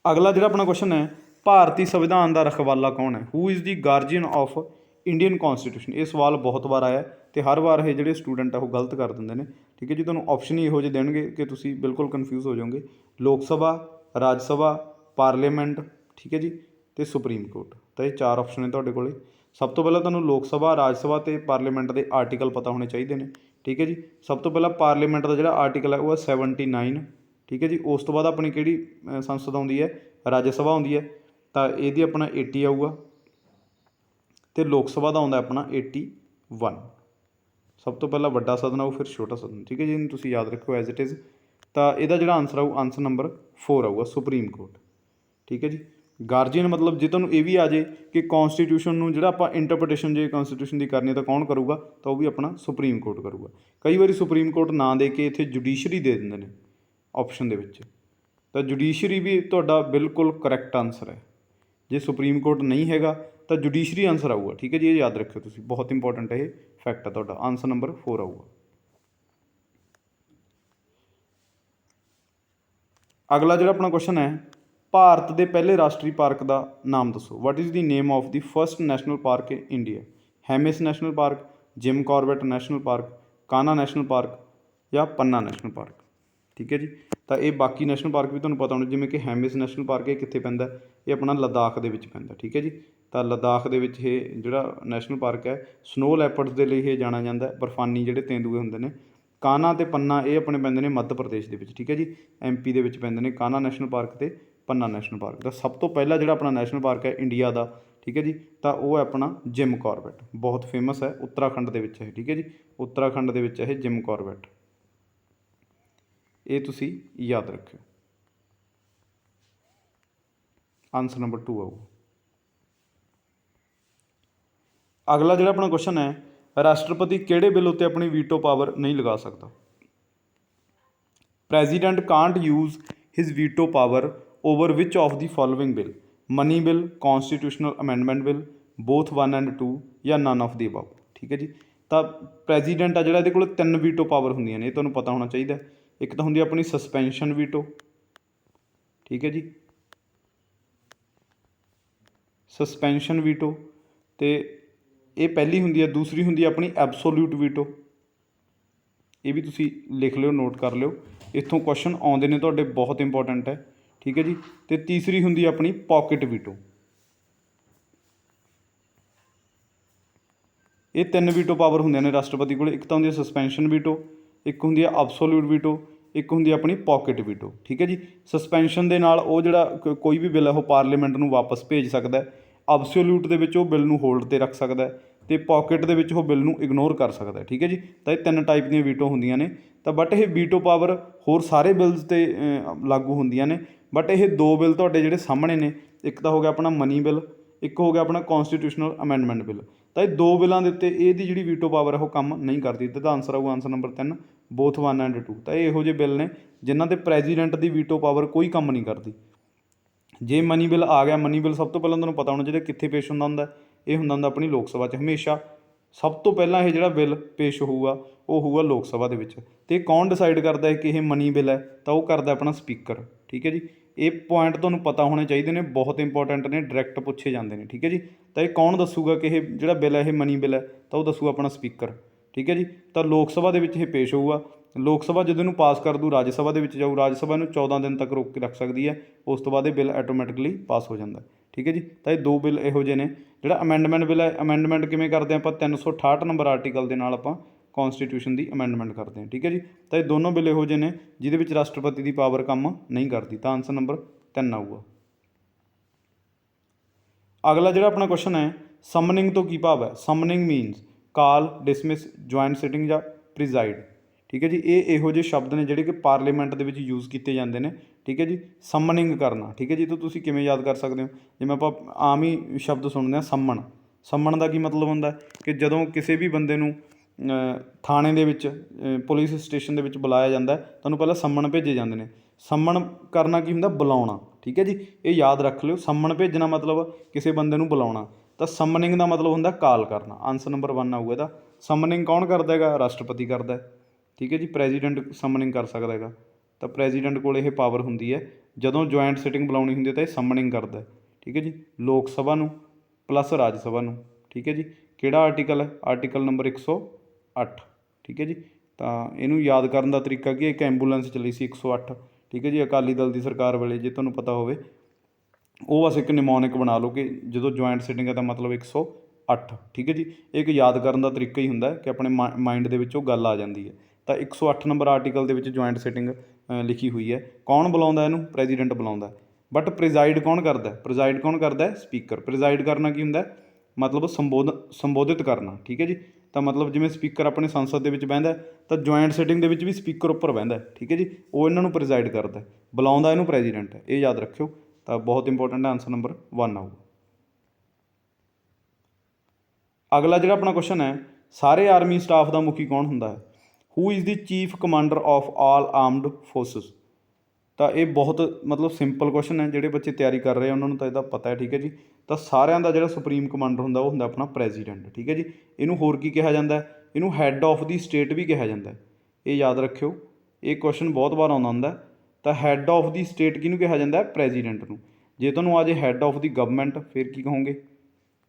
ਅਗਲਾ ਜਿਹੜਾ ਆਪਣਾ ਕੁਐਸਚਨ ਹੈ, ਭਾਰਤੀ ਸੰਵਿਧਾਨ ਦਾ ਰਖਵਾਲਾ ਕੌਣ ਹੈ? Who is the guardian of Indian constitution. ਇਹ ਸਵਾਲ ਬਹੁਤ ਵਾਰ ਆਇਆ ਅਤੇ ਹਰ ਵਾਰ ਇਹ ਜਿਹੜੇ ਸਟੂਡੈਂਟ ਆ ਉਹ ਗਲਤ ਕਰ ਦਿੰਦੇ ਨੇ। ਠੀਕ ਹੈ ਜੀ, ਤੁਹਾਨੂੰ ਆਪਸ਼ਨ ਹੀ ਇਹੋ ਜਿਹੇ ਦੇਣਗੇ ਕਿ ਤੁਸੀਂ ਬਿਲਕੁਲ ਕਨਫਿਊਜ਼ ਹੋ ਜਾਓਗੇ। ਲੋਕ ਸਭਾ, ਰਾਜ ਸਭਾ, ਪਾਰਲੀਮੈਂਟ, ਠੀਕ ਹੈ ਜੀ, ਅਤੇ ਸੁਪਰੀਮ ਕੋਰਟ। ਤਾਂ ਇਹ 4 ਆਪਸ਼ਨ ਨੇ ਤੁਹਾਡੇ ਕੋਲ। ਸਭ ਤੋਂ ਪਹਿਲਾਂ ਤੁਹਾਨੂੰ ਲੋਕ ਸਭਾ, ਰਾਜ ਸਭਾ ਅਤੇ ਪਾਰਲੀਮੈਂਟ ਦੇ ਆਰਟੀਕਲ ਪਤਾ ਹੋਣੇ ਚਾਹੀਦੇ ਨੇ। ਠੀਕ ਹੈ ਜੀ, ਸਭ ਤੋਂ ਪਹਿਲਾਂ ਪਾਰਲੀਮੈਂਟ ਦਾ ਜਿਹੜਾ ਆਰਟੀਕਲ ਹੈ ਉਹ ਹੈ 79। ਠੀਕ ਹੈ ਜੀ, ਉਸ ਤੋਂ ਬਾਅਦ ਆਪਣੀ ਕਿਹੜੀ ਸੰਸਦ ਆਉਂਦੀ ਹੈ? ਰਾਜ ਸਭਾ ਆਉਂਦੀ ਹੈ, ਤਾਂ ਇਹਦੀ ਆਪਣਾ 80 ਆਊਗਾ, ਅਤੇ ਲੋਕ ਸਭਾ ਦਾ ਆਉਂਦਾ ਆਪਣਾ 81। ਸਭ ਤੋਂ ਪਹਿਲਾਂ ਵੱਡਾ ਸਦਨ ਆਊ, ਫਿਰ ਛੋਟਾ ਸਦਨ। ਠੀਕ ਹੈ ਜੀ, ਇਹਨੂੰ ਤੁਸੀਂ ਯਾਦ ਰੱਖੋ ਐਜ਼ ਇਟ ਇਜ਼। ਤਾਂ ਇਹਦਾ ਜਿਹੜਾ ਆਨਸਰ ਆਊ, ਆਨਸਰ ਨੰਬਰ 4 ਆਊਗਾ, ਸੁਪਰੀਮ ਕੋਰਟ। ਠੀਕ ਹੈ ਜੀ, ਗਾਰਜੀਅਨ ਮਤਲਬ ਜੇ ਤੁਹਾਨੂੰ ਇਹ ਵੀ ਆ ਜੇ ਕਿ ਕੌਨਸਟੀਟਿਊਸ਼ਨ ਨੂੰ ਜਿਹੜਾ ਆਪਾਂ ਇੰਟਰਪ੍ਰੀਟੇਸ਼ਨ ਜੇ ਕੌਨਸਟੀਟਿਊਸ਼ਨ ਦੀ ਕਰਨੀ ਤਾਂ ਕੌਣ ਕਰੂਗਾ? ਤਾਂ ਉਹ ਵੀ ਆਪਣਾ ਸੁਪਰੀਮ ਕੋਰਟ ਕਰੂਗਾ। ਕਈ ਵਾਰੀ ਸੁਪਰੀਮ ਕੋਰਟ ਨਾ ਦੇ ਕੇ ਇੱਥੇ ਜੁਡੀਸ਼ਰੀ ਦੇ ਦਿੰਦੇ ਨੇ ਆਪਸ਼ਨ ਦੇ ਵਿੱਚ, ਤਾਂ ਜੁਡੀਸ਼ਰੀ ਵੀ ਤੁਹਾਡਾ ਬਿਲਕੁਲ ਕਰੈਕਟ ਆਨਸਰ ਹੈ। ਜੇ ਸੁਪਰੀਮ ਕੋਰਟ ਨਹੀਂ ਹੈਗਾ ਤਾਂ ਜੁਡੀਸ਼ਰੀ ਆਨਸਰ ਆਊਗਾ। ਠੀਕ ਹੈ ਜੀ, ਇਹ ਯਾਦ ਰੱਖਿਓ ਤੁਸੀਂ, ਬਹੁਤ ਇੰਪੋਰਟੈਂਟ ਇਹ ਫੈਕਟ ਹੈ ਤੁਹਾਡਾ। ਆਨਸਰ ਨੰਬਰ 4 ਆਊਗਾ। ਅਗਲਾ ਜਿਹੜਾ ਆਪਣਾ ਕੁਐਸਚਨ ਹੈ, ਭਾਰਤ ਦੇ ਪਹਿਲੇ ਰਾਸ਼ਟਰੀ ਪਾਰਕ ਦਾ ਨਾਮ ਦੱਸੋ। What is the name of the first national park in India? Hemis national park, Jim Corbett national park, Kanha national park ਜਾਂ ਪੰਨਾ ਨੈਸ਼ਨਲ ਪਾਰਕ। ਠੀਕ ਹੈ ਜੀ, ਤਾਂ ਇਹ ਬਾਕੀ ਨੈਸ਼ਨਲ ਪਾਰਕ ਵੀ ਤੁਹਾਨੂੰ ਪਤਾ ਹੋਣਾ, ਜਿਵੇਂ ਕਿ ਹੈਮਿਸ ਨੈਸ਼ਨਲ ਪਾਰਕ ਇਹ ਕਿੱਥੇ ਪੈਂਦਾ? ਇਹ ਆਪਣਾ ਲੱਦਾਖ ਦੇ ਵਿੱਚ ਪੈਂਦਾ। ਠੀਕ ਹੈ ਜੀ, ਤਾਂ ਲੱਦਾਖ ਦੇ ਵਿੱਚ ਇਹ ਜਿਹੜਾ ਨੈਸ਼ਨਲ ਪਾਰਕ ਹੈ, ਸਨੋ ਲੈਪਰਡਸ ਦੇ ਲਈ ਇਹ ਜਾਣਿਆ ਜਾਂਦਾ, ਬਰਫਾਨੀ ਜਿਹੜੇ ਤੇਂਦੂਏ ਹੁੰਦੇ ਨੇ। ਕਾਨਾ ਅਤੇ ਪੰਨਾ ਇਹ ਆਪਣੇ ਪੈਂਦੇ ਨੇ ਮੱਧ ਪ੍ਰਦੇਸ਼ ਦੇ ਵਿੱਚ। ਠੀਕ ਹੈ ਜੀ, MP ਦੇ ਵਿੱਚ ਪੈਂਦੇ ਨੇ ਕਾਨਾ ਨੈਸ਼ਨਲ ਪਾਰਕ ਅਤੇ ਪੰਨਾ ਨੈਸ਼ਨਲ ਪਾਰਕ। ਦਾ ਸਭ ਤੋਂ ਪਹਿਲਾ ਜਿਹੜਾ ਆਪਣਾ ਨੈਸ਼ਨਲ ਪਾਰਕ ਹੈ ਇੰਡੀਆ ਦਾ, ਠੀਕ ਹੈ ਜੀ, ਤਾਂ ਉਹ ਹੈ ਆਪਣਾ ਜਿਮ ਕਾਰਬੇਟ। ਬਹੁਤ ਫੇਮਸ ਹੈ, ਉੱਤਰਾਖੰਡ ਦੇ ਵਿੱਚ ਹੈ। ਠੀਕ ਹੈ ਜੀ, ਉੱਤਰਾਖੰਡ ਦੇ ਵਿੱਚ ਇਹ ਜਿਮ ਕਾਰਬੇਟ। ਇਹ ਤੁਸੀਂ ਯਾਦ ਰੱਖਿਓ। ਆਨਸਰ ਨੰਬਰ 2 ਆਊ। ਅਗਲਾ ਜਿਹੜਾ ਆਪਣਾ ਕੁਐਸਚਨ ਹੈ, ਰਾਸ਼ਟਰਪਤੀ ਕਿਹੜੇ ਬਿੱਲ ਉੱਤੇ ਆਪਣੀ ਵੀਟੋ ਪਾਵਰ ਨਹੀਂ ਲਗਾ ਸਕਦਾ? President can't use his veto power over which of the following bill? Money bill, constitutional amendment bill, both 1 and 2 ਜਾਂ ਨਨ ਆਫ ਦੀ ਅਬਵ। ਠੀਕ ਹੈ ਜੀ, ਤਾਂ ਪ੍ਰੈਜ਼ੀਡੈਂਟ ਆ ਜਿਹੜਾ, ਇਹਦੇ ਕੋਲ 3 ਵੀਟੋ ਪਾਵਰ ਹੁੰਦੀਆਂ ਨੇ, ਇਹ ਤੁਹਾਨੂੰ ਪਤਾ ਹੋਣਾ ਚਾਹੀਦਾ। ਇੱਕ ਤਾਂ ਹੁੰਦੀ ਆਪਣੀ ਸਸਪੈਂਸ਼ਨ ਵੀਟੋ। ਠੀਕ ਹੈ ਜੀ, ਸਸਪੈਂਸ਼ਨ ਵੀਟੋ, ਅਤੇ ਇਹ ਪਹਿਲੀ ਹੁੰਦੀ ਹੈ। ਦੂਸਰੀ ਹੁੰਦੀ ਹੈ ਆਪਣੀ ਐਬਸੋਲਿਊਟ ਵੀਟੋ। ਇਹ ਵੀ ਤੁਸੀਂ ਲਿਖ ਲਿਓ, ਨੋਟ ਕਰ ਲਿਓ, ਇੱਥੋਂ ਕੁਐਸਚਨ ਆਉਂਦੇ ਨੇ ਤੁਹਾਡੇ, ਬਹੁਤ ਇੰਪੋਰਟੈਂਟ ਹੈ। ਠੀਕ ਹੈ ਜੀ, ਅਤੇ ਤੀਸਰੀ ਹੁੰਦੀ ਹੈ ਆਪਣੀ ਪੋਕਿਟ ਵੀਟੋ। ਇਹ 3 ਵੀਟੋ ਪਾਵਰ ਹੁੰਦੀਆਂ ਨੇ ਰਾਸ਼ਟਰਪਤੀ ਕੋਲ। ਇੱਕ ਤਾਂ ਹੁੰਦੀ ਹੈ ਸਸਪੈਂਸ਼ਨ ਵੀਟੋ, ਇੱਕ ਹੁੰਦੀ ਹੈ ਐਬਸੋਲਿਊਟ ਵੀਟੋ, ਇੱਕ ਹੁੰਦੀ ਹੈ ਆਪਣੀ ਪੋਕਿਟ ਵੀਟੋ। ਠੀਕ ਹੈ ਜੀ, ਸਸਪੈਂਸ਼ਨ ਦੇ ਨਾਲ ਉਹ ਜਿਹੜਾ ਕੋਈ ਵੀ ਬਿੱਲ ਹੈ ਉਹ ਪਾਰਲੀਮੈਂਟ ਨੂੰ ਵਾਪਸ ਭੇਜ ਸਕਦਾ ਹੈ। ਐਬਸੋਲਿਊਟ ਦੇ ਵਿੱਚ ਉਹ ਬਿੱਲ ਨੂੰ ਹੋਲਡ 'ਤੇ ਰੱਖ ਸਕਦਾ, ਅਤੇ ਪੋਕਿਟ ਦੇ ਵਿੱਚ ਉਹ ਬਿੱਲ ਨੂੰ ਇਗਨੋਰ ਕਰ ਸਕਦਾ। ਠੀਕ ਹੈ ਜੀ, ਤਾਂ ਇਹ 3 ਟਾਈਪ ਦੀਆਂ ਵੀਟੋ ਹੁੰਦੀਆਂ ਨੇ। ਤਾਂ ਬਟ ਇਹ ਵੀਟੋ ਪਾਵਰ ਹੋਰ ਸਾਰੇ ਬਿੱਲਸ 'ਤੇ ਲਾਗੂ ਹੁੰਦੀਆਂ ਨੇ, ਬਟ ਇਹ 2 ਬਿੱਲ ਤੁਹਾਡੇ ਜਿਹੜੇ ਸਾਹਮਣੇ ਨੇ, ਇੱਕ ਤਾਂ ਹੋ ਗਿਆ ਆਪਣਾ ਮਨੀ ਬਿੱਲ, ਇੱਕ ਹੋ ਗਿਆ ਆਪਣਾ ਕੌਨਸਟੀਟਿਊਸ਼ਨਲ ਅਮੈਂਡਮੈਂਟ ਬਿੱਲ। ਤਾਂ ਇਹ 2 ਬਿੱਲਾਂ ਦੇ ਉੱਤੇ ਇਹਦੀ ਜਿਹੜੀ ਵੀਟੋ ਪਾਵਰ ਹੈ ਉਹ ਕੰਮ ਨਹੀਂ ਕਰਦੀ। ਤਾਂ ਆਨਸਰ ਆਊ, ਆਨਸਰ ਨੰਬਰ 3, ਬੋਥ 1 ਐਂਡ 2। ਤਾਂ ਇਹ ਇਹੋ ਜਿਹੇ ਬਿੱਲ ਨੇ ਜਿਨ੍ਹਾਂ 'ਤੇ ਪ੍ਰੈਜ਼ੀਡੈਂਟ ਦੀ ਵੀਟੋ ਪਾਵਰ ਕੋਈ ਕੰਮ ਨਹੀਂ ਕਰਦੀ। ਜੇ ਮਨੀ ਬਿੱਲ ਆ ਗਿਆ, ਮਨੀ ਬਿੱਲ ਸਭ ਤੋਂ ਪਹਿਲਾਂ ਤੁਹਾਨੂੰ ਪਤਾ ਹੋਣਾ ਚਾਹੀਦਾ ਕਿੱਥੇ ਪੇਸ਼ ਹੁੰਦਾ, ਇਹ ਹੁੰਦਾ ਆਪਣੀ ਲੋਕ ਸਭਾ 'ਚ ਹਮੇਸ਼ਾ। ਸਭ ਤੋਂ ਪਹਿਲਾਂ ਇਹ ਜਿਹੜਾ ਬਿੱਲ ਪੇਸ਼ ਹੋਊਗਾ ਉਹ ਹੋਊਗਾ ਲੋਕ ਸਭਾ ਦੇ ਵਿੱਚ। ਅਤੇ ਕੌਣ ਡਿਸਾਈਡ ਕਰਦਾ ਹੈ ਕਿ ਇਹ ਮਨੀ ਬਿੱਲ ਹੈ? ਤਾਂ ਉਹ ਕਰਦਾ ਆਪਣਾ ਸਪੀਕਰ। ਠੀਕ ਹੈ ਜੀ, ਇਹ ਪੁਆਇੰਟ ਤੁਹਾਨੂੰ ਪਤਾ ਹੋਣੇ ਚਾਹੀਦੇ ਨੇ, ਬਹੁਤ ਇੰਪੋਰਟੈਂਟ ਨੇ, ਡਾਇਰੈਕਟ ਪੁੱਛੇ ਜਾਂਦੇ ਨੇ। ਠੀਕ ਹੈ ਜੀ, ਤਾਂ ਇਹ ਕੌਣ ਦੱਸੂਗਾ ਕਿ ਇਹ ਜਿਹੜਾ ਬਿੱਲ ਹੈ ਇਹ ਮਨੀ ਬਿੱਲ ਹੈ? ਤਾਂ ਉਹ ਦੱਸੂਗਾ ਆਪਣਾ ਸਪੀਕਰ। ਠੀਕ ਹੈ ਜੀ, ਤਾਂ ਲੋਕ ਸਭਾ ਦੇ ਵਿੱਚ ਇਹ ਪੇਸ਼ ਹੋਊਗਾ। ਲੋਕ ਸਭਾ ਜਦੋਂ ਇਹਨੂੰ ਪਾਸ ਕਰ ਦੂ, ਰਾਜ ਸਭਾ ਦੇ ਵਿੱਚ ਜਾਊ, ਰਾਜ ਸਭਾ ਇਹਨੂੰ 14 ਦਿਨ ਤੱਕ ਰੋਕ ਕੇ ਰੱਖ ਸਕਦੀ ਹੈ। ਉਸ ਤੋਂ ਬਾਅਦ ਇਹ ਬਿੱਲ ਆਟੋਮੈਟਿਕਲੀ ਪਾਸ ਹੋ ਜਾਂਦਾ। ਠੀਕ ਹੈ ਜੀ, ਤਾਂ ਇਹ 2 ਬਿੱਲ ਇਹੋ ਜਿਹੇ ਨੇ। ਜਿਹੜਾ ਅਮੈਂਡਮੈਂਟ ਬਿੱਲ ਹੈ, ਅਮੈਂਡਮੈਂਟ ਕਿਵੇਂ ਕਰਦੇ ਹਾਂ ਆਪਾਂ? 368 ਨੰਬਰ ਆਰਟੀਕਲ ਦੇ ਨਾਲ ਆਪਾਂ ਕੌਨਸਟੀਟਿਊਸ਼ਨ ਦੀ ਅਮੈਂਡਮੈਂਟ ਕਰਦੇ ਹਾਂ। ਠੀਕ ਹੈ ਜੀ, ਤਾਂ ਇਹ ਦੋਨੋਂ ਬਿੱਲ ਇਹੋ ਜਿਹੇ ਨੇ ਜਿਹਦੇ ਵਿੱਚ ਰਾਸ਼ਟਰਪਤੀ ਦੀ ਪਾਵਰ ਕੰਮ ਨਹੀਂ ਕਰਦੀ। ਤਾਂ ਆਨਸਰ ਨੰਬਰ 3 ਆਊਗਾ। ਅਗਲਾ ਜਿਹੜਾ ਆਪਣਾ ਕੁਐਸਚਨ ਹੈ, ਸਮਨਿੰਗ ਤੋਂ ਕੀ ਭਾਵ ਹੈ? ਸਮਨਿੰਗ ਮੀਨਸ ਕਾਲ, ਡਿਸਮਿਸ, ਜੁਆਇੰਟ ਸਿਟਿੰਗ ਜਾਂ ਪ੍ਰੀਜ਼ਾਈਡ। ਠੀਕ ਹੈ ਜੀ, ਇਹ ਇਹੋ ਜਿਹੇ ਸ਼ਬਦ ਨੇ ਜਿਹੜੇ ਕਿ ਪਾਰਲੀਮੈਂਟ ਦੇ ਵਿੱਚ ਯੂਜ਼ ਕੀਤੇ ਜਾਂਦੇ ਨੇ। ਠੀਕ ਹੈ ਜੀ, ਸਮਨਿੰਗ ਕਰਨਾ। ਠੀਕ ਹੈ ਜੀ, ਤਾਂ ਤੁਸੀਂ ਕਿਵੇਂ ਯਾਦ ਕਰ ਸਕਦੇ ਹੋ? ਜਿਵੇਂ ਆਪਾਂ ਆਮ ਹੀ ਸ਼ਬਦ ਸੁਣਦੇ ਹਾਂ, ਸੰਮਣ। ਸੰਮਣ ਦਾ ਕੀ ਮਤਲਬ ਹੁੰਦਾ ਕਿ ਜਦੋਂ ਕਿਸੇ ਵੀ ਬੰਦੇ ਨੂੰ ਥਾਣੇ ਦੇ ਵਿੱਚ, ਪੁਲਿਸ ਸਟੇਸ਼ਨ ਦੇ ਵਿੱਚ ਬੁਲਾਇਆ ਜਾਂਦਾ, ਤੁਹਾਨੂੰ ਪਹਿਲਾਂ ਸੰਮਣ ਭੇਜੇ ਜਾਂਦੇ ਨੇ। ਸੰਮਣ ਕਰਨਾ ਕੀ ਹੁੰਦਾ? ਬੁਲਾਉਣਾ। ਠੀਕ ਹੈ ਜੀ, ਇਹ ਯਾਦ ਰੱਖ ਲਿਓ। ਸੰਮਣ ਭੇਜਣਾ ਮਤਲਬ ਕਿਸੇ ਬੰਦੇ ਨੂੰ ਬੁਲਾਉਣਾ, ਤਾਂ ਸਮਨਿੰਗ ਦਾ ਮਤਲਬ ਹੁੰਦਾ ਕਾਲ ਕਰਨਾ। ਆਨਸਰ ਨੰਬਰ 1 ਆਊਗਾ ਇਹਦਾ। ਸਮਨਿੰਗ ਕੌਣ ਕਰਦਾ ਹੈਗਾ? ਰਾਸ਼ਟਰਪਤੀ ਕਰਦਾ। ਠੀਕ ਹੈ ਜੀ, ਪ੍ਰੈਜ਼ੀਡੈਂਟ ਸਮਨਿੰਗ ਕਰ ਸਕਦਾ ਹੈਗਾ। ਤਾਂ ਪ੍ਰੈਜ਼ੀਡੈਂਟ ਕੋਲ ਇਹ ਪਾਵਰ ਹੁੰਦੀ ਹੈ, ਜਦੋਂ ਜੁਆਇੰਟ ਸਿਟਿੰਗ ਬੁਲਾਉਣੀ ਹੁੰਦੀ ਹੈ ਤਾਂ ਇਹ ਸਮਨਿੰਗ ਕਰਦਾ। ठीक है जी, लोक सभा ਨੂੰ प्लस राज सभा ਨੂੰ, ठीक है जी। ਕਿਹੜਾ ਆਰਟੀਕਲ ਹੈ? ਆਰਟੀਕਲ ਨੰਬਰ 108, ठीक है जी। ਤਾਂ ਇਹਨੂੰ ਯਾਦ ਕਰਨ ਦਾ ਤਰੀਕਾ ਕੀ ਹੈ, ਇੱਕ ਐਂਬੂਲੈਂਸ ਚੱਲੀ ਸੀ 108, ਠੀਕ ਹੈ ਜੀ, ਅਕਾਲੀ ਦਲ ਦੀ ਸਰਕਾਰ ਵੇਲੇ, ਜੇ ਤੁਹਾਨੂੰ ਪਤਾ ਹੋਵੇ। ਉਹ ਬਸ ਇੱਕ ਨਿਮੋਨਿਕ ਬਣਾ ਲਓ ਕਿ ਜਦੋਂ ਜੁਆਇੰਟ ਸਿਟਿੰਗ ਹੈ ਤਾਂ ਮਤਲਬ 108, ਠੀਕ ਹੈ ਜੀ। ਇਹ ਇੱਕ ਯਾਦ ਕਰਨ ਦਾ ਤਰੀਕਾ ਹੀ ਹੁੰਦਾ ਕਿ ਆਪਣੇ ਮਾਈਂਡ ਦੇ ਵਿੱਚ ਉਹ ਗੱਲ ਆ ਜਾਂਦੀ ਹੈ। ਤਾਂ 108 ਨੰਬਰ ਆਰਟੀਕਲ ਦੇ ਵਿੱਚ ਜੁਆਇੰਟ ਸਿਟਿੰਗ ਲਿਖੀ ਹੋਈ ਹੈ। ਕੌਣ ਬੁਲਾਉਂਦਾ ਇਹਨੂੰ? ਪ੍ਰੈਜ਼ੀਡੈਂਟ ਬੁਲਾਉਂਦਾ। ਬਟ ਪ੍ਰੀਜ਼ਾਈਡ ਕੌਣ ਕਰਦਾ? ਪ੍ਰੀਜ਼ਾਈਡ ਕੌਣ ਕਰਦਾ? ਸਪੀਕਰ। ਪ੍ਰੀਜ਼ਾਈਡ ਕਰਨਾ ਕੀ ਹੁੰਦਾ? ਮਤਲਬ ਸੰਬੋਧਿਤ ਕਰਨਾ, ਠੀਕ ਹੈ ਜੀ। ਤਾਂ ਮਤਲਬ ਜਿਵੇਂ ਸਪੀਕਰ ਆਪਣੇ ਸੰਸਦ ਦੇ ਵਿੱਚ ਬਹਿੰਦਾ, ਤਾਂ ਜੁਆਇੰਟ ਸਿਟਿੰਗ ਦੇ ਵਿੱਚ ਵੀ ਸਪੀਕਰ ਉੱਪਰ ਬਹਿੰਦਾ, ਠੀਕ ਹੈ ਜੀ। ਉਹ ਇਹਨਾਂ ਨੂੰ ਪ੍ਰੀਜ਼ਾਈਡ ਕਰਦਾ, ਬੁਲਾਉਂਦਾ ਇਹਨੂੰ ਪ੍ਰੈਜ਼ੀਡੈਂਟ ਹੈ। ਇਹ ਯਾਦ ਰੱਖਿਓ। ਤਾਂ ਬਹੁਤ ਇੰਪੋਰਟੈਂਟ ਹੈ, ਆਨਸਰ ਨੰਬਰ 1 ਆਊਗਾ। ਅਗਲਾ ਜਿਹੜਾ ਆਪਣਾ ਕੁਐਸਚਨ ਹੈ, ਸਾਰੇ ਆਰਮੀ ਸਟਾਫ ਦਾ ਮੁਖੀ ਕੌਣ ਹੁੰਦਾ ਹੈ? Who is the chief commander of all armed forces? ਤਾਂ ਇਹ ਬਹੁਤ ਮਤਲਬ ਸਿੰਪਲ ਕੁਐਸਚਨ ਹੈ, ਜਿਹੜੇ ਬੱਚੇ ਤਿਆਰੀ ਕਰ ਰਹੇ ਆ ਉਹਨਾਂ ਨੂੰ ਤਾਂ ਇਹਦਾ ਪਤਾ ਹੈ, ਠੀਕ ਹੈ ਜੀ। ਤਾਂ ਸਾਰਿਆਂ ਦਾ ਜਿਹੜਾ ਸੁਪਰੀਮ ਕਮਾਂਡਰ ਹੁੰਦਾ ਉਹ ਹੁੰਦਾ ਆਪਣਾ ਪ੍ਰੈਜ਼ੀਡੈਂਟ, ਠੀਕ ਹੈ ਜੀ। ਇਹਨੂੰ ਹੋਰ ਕੀ ਕਿਹਾ ਜਾਂਦਾ? ਇਹਨੂੰ ਹੈੱਡ ਆਫ ਦੀ ਸਟੇਟ ਵੀ ਕਿਹਾ ਜਾਂਦਾ। ਇਹ ਯਾਦ ਰੱਖਿਓ, ਇਹ ਕੁਐਸਚਨ ਬਹੁਤ ਵਾਰ ਆਉਂਦਾ ਹੁੰਦਾ। ਤਾਂ ਹੈੱਡ ਆਫ ਦੀ ਸਟੇਟ ਕਿਹਨੂੰ ਕਿਹਾ ਜਾਂਦਾ? ਪ੍ਰੈਜ਼ੀਡੈਂਟ ਨੂੰ। ਜੇ ਤੁਹਾਨੂੰ ਆ ਜੇ ਹੈੱਡ ਆਫ ਦੀ ਗਵਰਨਮੈਂਟ, ਫਿਰ ਕੀ ਕਹੋਗੇ?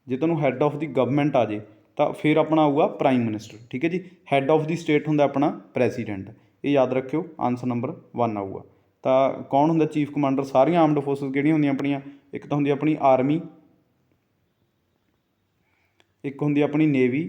ਜੇ ਤੁਹਾਨੂੰ ਹੈੱਡ ਆਫ ਦੀ ਗਵਰਨਮੈਂਟ ਆ ਜੇ ਤਾਂ ਫਿਰ ਆਪਣਾ ਆਊਗਾ ਪ੍ਰਾਈਮ ਮਿਨਿਸਟਰ, ਠੀਕ ਹੈ ਜੀ। ਹੈੱਡ ਆਫ ਦੀ ਸਟੇਟ ਹੁੰਦਾ ਆਪਣਾ ਪ੍ਰੈਜ਼ੀਡੈਂਟ। ਇਹ ਯਾਦ ਰੱਖਿਓ, ਆਨਸਰ ਨੰਬਰ 1 ਆਊਗਾ। ਤਾਂ ਕੌਣ ਹੁੰਦਾ ਚੀਫ ਕਮਾਂਡਰ? ਸਾਰੀਆਂ ਆਰਮਡ ਫੋਰਸਿਸ ਕਿਹੜੀਆਂ ਹੁੰਦੀਆਂ ਆਪਣੀਆਂ? ਇੱਕ ਤਾਂ ਹੁੰਦੀ ਆਪਣੀ ਆਰਮੀ, ਇੱਕ ਹੁੰਦੀ ਆਪਣੀ ਨੇਵੀ,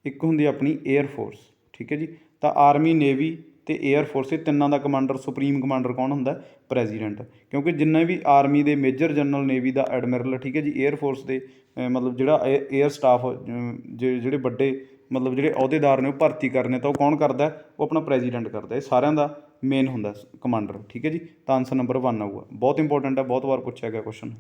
ਇੱਕ ਹੁੰਦੀ ਆਪਣੀ ਏਅਰ ਫੋਰਸ, ਠੀਕ ਹੈ ਜੀ। ਤਾਂ ਆਰਮੀ, ਨੇਵੀ ਅਤੇ ਏਅਰ ਫੋਰਸ, ਇਹ ਤਿੰਨਾਂ ਦਾ ਕਮਾਂਡਰ, ਸੁਪਰੀਮ ਕਮਾਂਡਰ ਕੌਣ ਹੁੰਦਾ? ਪ੍ਰੈਜ਼ੀਡੈਂਟ। ਕਿਉਂਕਿ ਜਿੰਨੇ ਵੀ ਆਰਮੀ ਦੇ ਮੇਜਰ ਜਨਰਲ, ਨੇਵੀ ਦਾ ਐਡਮਿਰਲ, ਠੀਕ ਹੈ ਜੀ, ਏਅਰ ਫੋਰਸ ਦੇ ਮਤਲਬ ਜਿਹੜਾ ਏਅਰ ਸਟਾਫ, ਜਿਹੜੇ ਵੱਡੇ ਮਤਲਬ ਜਿਹੜੇ ਅਹੁਦੇਦਾਰ ਨੇ ਉਹ ਭਰਤੀ ਕਰਨੇ, ਤਾਂ ਉਹ ਕੌਣ ਕਰਦਾ? ਉਹ ਆਪਣਾ ਪ੍ਰੈਜ਼ੀਡੈਂਟ ਕਰਦਾ। ਇਹ ਸਾਰਿਆਂ ਦਾ ਮੇਨ ਹੁੰਦਾ ਕਮਾਂਡਰ, ਠੀਕ ਹੈ ਜੀ। ਤਾਂ ਆਨਸਰ ਨੰਬਰ 1 ਆਊਗਾ। ਬਹੁਤ ਇੰਪੋਰਟੈਂਟ ਹੈ, ਬਹੁਤ ਵਾਰ ਪੁੱਛਿਆ ਗਿਆ ਕੁਐਸਚਨ।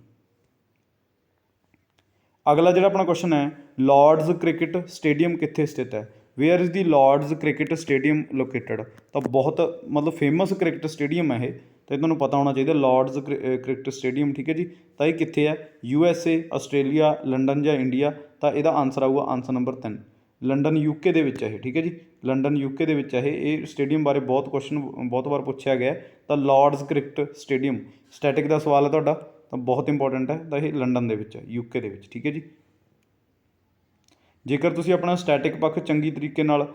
ਅਗਲਾ ਜਿਹੜਾ ਆਪਣਾ ਕੁਐਸਚਨ ਹੈ, ਲਾਰਡਜ਼ ਕ੍ਰਿਕਟ ਸਟੇਡੀਅਮ ਕਿੱਥੇ ਸਥਿਤ ਹੈ? Where is the Lord's cricket stadium located? ਤਾਂ ਬਹੁਤ ਮਤਲਬ ਫੇਮਸ ਕ੍ਰਿਕਟ ਸਟੇਡੀਅਮ ਹੈ ਇਹ, ਤਾਂ ਤੁਹਾਨੂੰ ਪਤਾ ਹੋਣਾ ਚਾਹੀਦਾ ਲਾਰਡਜ਼ ਕ੍ਰਿਕਟ ਸਟੇਡੀਅਮ, ਠੀਕ ਹੈ ਜੀ। ਤਾਂ ਇਹ ਕਿੱਥੇ ਹੈ? USA, ਆਸਟ੍ਰੇਲੀਆ, ਲੰਡਨ ਜਾਂ ਇੰਡੀਆ? ਤਾਂ ਇਹਦਾ ਆਨਸਰ ਆਊਗਾ ਆਨਸਰ ਨੰਬਰ 3, ਲੰਡਨ UK ਦੇ ਵਿੱਚ ਹੈ ਇਹ, ਠੀਕ ਹੈ ਜੀ। ਲੰਡਨ UK ਦੇ ਵਿੱਚ ਹੈ ਇਹ ਸਟੇਡੀਅਮ ਬਾਰੇ ਬਹੁਤ ਕੁਐਸਚਨ ਬਹੁਤ ਵਾਰ ਪੁੱਛਿਆ ਗਿਆ। ਤਾਂ ਲਾਰਡਜ਼ ਕ੍ਰਿਕਟ ਸਟੇਡੀਅਮ, ਸਟੈਟਿਕ ਦਾ ਸਵਾਲ ਹੈ ਤੁਹਾਡਾ, ਤਾਂ ਬਹੁਤ ਇੰਪੋਰਟੈਂਟ ਹੈ। ਤਾਂ ਇਹ ਲੰਡਨ ਦੇ ਵਿੱਚ ਹੈ, UK ਦੇ ਵਿੱਚ, ਠੀਕ ਹੈ ਜੀ। ਜੇਕਰ ਤੁਸੀਂ ਆਪਣਾ ਸਟੈਟਿਕ ਪੱਖ ਚੰਗੀ ਤਰੀਕੇ ਨਾਲ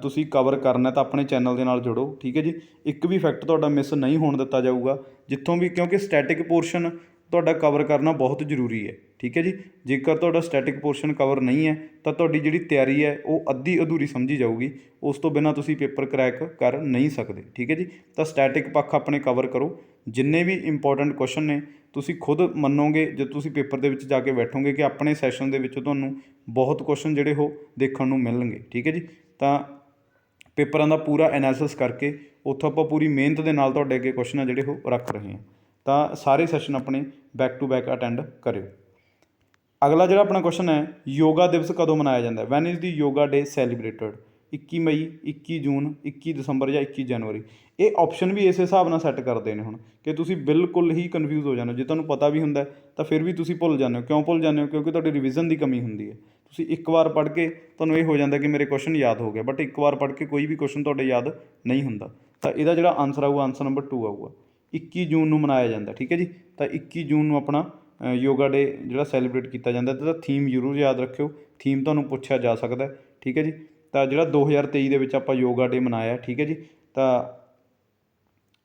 ਤੁਸੀਂ ਕਵਰ ਕਰਨਾ ਤਾਂ ਆਪਣੇ ਚੈਨਲ ਦੇ ਨਾਲ ਜੁੜੋ, ਠੀਕ ਹੈ ਜੀ। ਇੱਕ ਵੀ ਫੈਕਟ ਤੁਹਾਡਾ ਮਿਸ ਨਹੀਂ ਹੋਣ ਦਿੱਤਾ ਜਾਊਗਾ ਜਿੱਥੋਂ ਵੀ, ਕਿਉਂਕਿ ਸਟੈਟਿਕ ਪੋਰਸ਼ਨ ਤੁਹਾਡਾ ਕਵਰ ਕਰਨਾ ਬਹੁਤ ਜ਼ਰੂਰੀ ਹੈ, ਠੀਕ ਹੈ ਜੀ। ਜੇਕਰ ਤੁਹਾਡਾ ਸਟੈਟਿਕ ਪੋਰਸ਼ਨ ਕਵਰ ਨਹੀਂ ਹੈ ਤਾਂ ਤੁਹਾਡੀ ਜਿਹੜੀ ਤਿਆਰੀ ਹੈ ਉਹ ਅੱਧੀ ਅਧੂਰੀ ਸਮਝੀ ਜਾਊਗੀ। ਉਸ ਤੋਂ ਬਿਨਾਂ ਤੁਸੀਂ ਪੇਪਰ ਕਰੈਕ ਕਰ ਨਹੀਂ ਸਕਦੇ, ਠੀਕ ਹੈ ਜੀ। ਤਾਂ ਸਟੈਟਿਕ ਪੱਖ ਆਪਣੇ ਕਵਰ ਕਰੋ। ਜਿੰਨੇ ਵੀ ਇੰਪੋਰਟੈਂਟ ਕੁਐਸਚਨ ਨੇ ਤੁਸੀਂ ਖੁਦ ਮੰਨੋਗੇ ਜਦ ਤੁਸੀਂ ਪੇਪਰ ਦੇ ਵਿੱਚ ਜਾ ਕੇ ਬੈਠੋਗੇ ਕਿ ਆਪਣੇ ਸੈਸ਼ਨ ਦੇ ਵਿੱਚ ਤੁਹਾਨੂੰ ਬਹੁਤ ਕੁਐਸਚਨ ਜਿਹੜੇ ਉਹ ਦੇਖਣ ਨੂੰ ਮਿਲਣਗੇ, ਠੀਕ ਹੈ ਜੀ। ਤਾਂ ਪੇਪਰਾਂ ਦਾ ਪੂਰਾ ਐਨਾਲਿਸਿਸ ਕਰਕੇ ਉੱਥੋਂ ਆਪਾਂ ਪੂਰੀ ਮਿਹਨਤ ਦੇ ਨਾਲ ਤੁਹਾਡੇ ਅੱਗੇ ਕੁਐਸਚਨ ਆ ਜਿਹੜੇ ਉਹ ਰੱਖ ਰਹੇ ਹਾਂ। ਤਾਂ ਸਾਰੇ ਸੈਸ਼ਨ ਆਪਣੇ ਬੈਕ ਟੂ ਬੈਕ ਅਟੈਂਡ ਕਰਿਓ। ਅਗਲਾ ਜਿਹੜਾ ਆਪਣਾ ਕੁਐਸਚਨ ਹੈ, ਯੋਗਾ ਦਿਵਸ ਕਦੋਂ ਮਨਾਇਆ ਜਾਂਦਾ? When is the yoga day celebrated? 21 ਮਈ, 21 ਜੂਨ, 21 ਦਸੰਬਰ ਜਾਂ 21 ਜਨਵਰੀ? ਇਹ ਆਪਸ਼ਨ ਵੀ ਇਸ ਹਿਸਾਬ ਨਾਲ ਸੈੱਟ ਕਰਦੇ ਨੇ ਹੁਣ ਕਿ ਤੁਸੀਂ ਬਿਲਕੁਲ ਹੀ ਕਨਫਿਊਜ਼ ਹੋ ਜਾਂਦੇ ਹੋ। ਜੇ ਤੁਹਾਨੂੰ ਪਤਾ ਵੀ ਹੁੰਦਾ ਤਾਂ ਫਿਰ ਵੀ ਤੁਸੀਂ ਭੁੱਲ ਜਾਂਦੇ ਹੋ। ਕਿਉਂ ਭੁੱਲ ਜਾਂਦੇ ਹੋ? ਕਿਉਂਕਿ ਤੁਹਾਡੀ ਰਿਵੀਜ਼ਨ ਦੀ ਕਮੀ ਹੁੰਦੀ ਹੈ। ਤੁਸੀਂ ਇੱਕ ਵਾਰ ਪੜ੍ਹ ਕੇ ਤੁਹਾਨੂੰ ਇਹ ਹੋ ਜਾਂਦਾ ਕਿ ਮੇਰੇ ਕੁਐਸਚਨ ਯਾਦ ਹੋ ਗਿਆ, ਬਟ ਇੱਕ ਵਾਰ ਪੜ੍ਹ ਕੇ ਕੋਈ ਵੀ ਕੁਐਸਚਨ ਤੁਹਾਡੇ ਯਾਦ ਨਹੀਂ ਹੁੰਦਾ। ਤਾਂ ਇਹਦਾ ਜਿਹੜਾ ਆਨਸਰ ਆਊਗਾ ਆਨਸਰ ਨੰਬਰ 2 ਆਊਗਾ। 21 ਜੂਨ ਨੂੰ ਮਨਾਇਆ ਜਾਂਦਾ, ਠੀਕ ਹੈ ਜੀ। ਤਾਂ 21 ਜੂਨ ਨੂੰ ਆਪਣਾ ਯੋਗਾ ਡੇ ਜਿਹੜਾ ਸੈਲੀਬ੍ਰੇਟ ਕੀਤਾ ਜਾਂਦਾ। ਤਾਂ ਥੀਮ ਜ਼ਰੂਰ ਯਾਦ ਰੱਖਿਓ, ਥੀਮ ਤੁਹਾਨੂੰ ਪੁੱਛਿਆ ਜਾ ਸਕਦਾ, ਠੀਕ ਹੈ ਜੀ। ਤਾਂ ਜਿਹੜਾ 2023 ਦੇ ਵਿੱਚ ਆਪਾਂ ਯੋਗਾ ਡੇ ਮਨਾਇਆ, ਠੀਕ ਹੈ ਜੀ। ਤਾਂ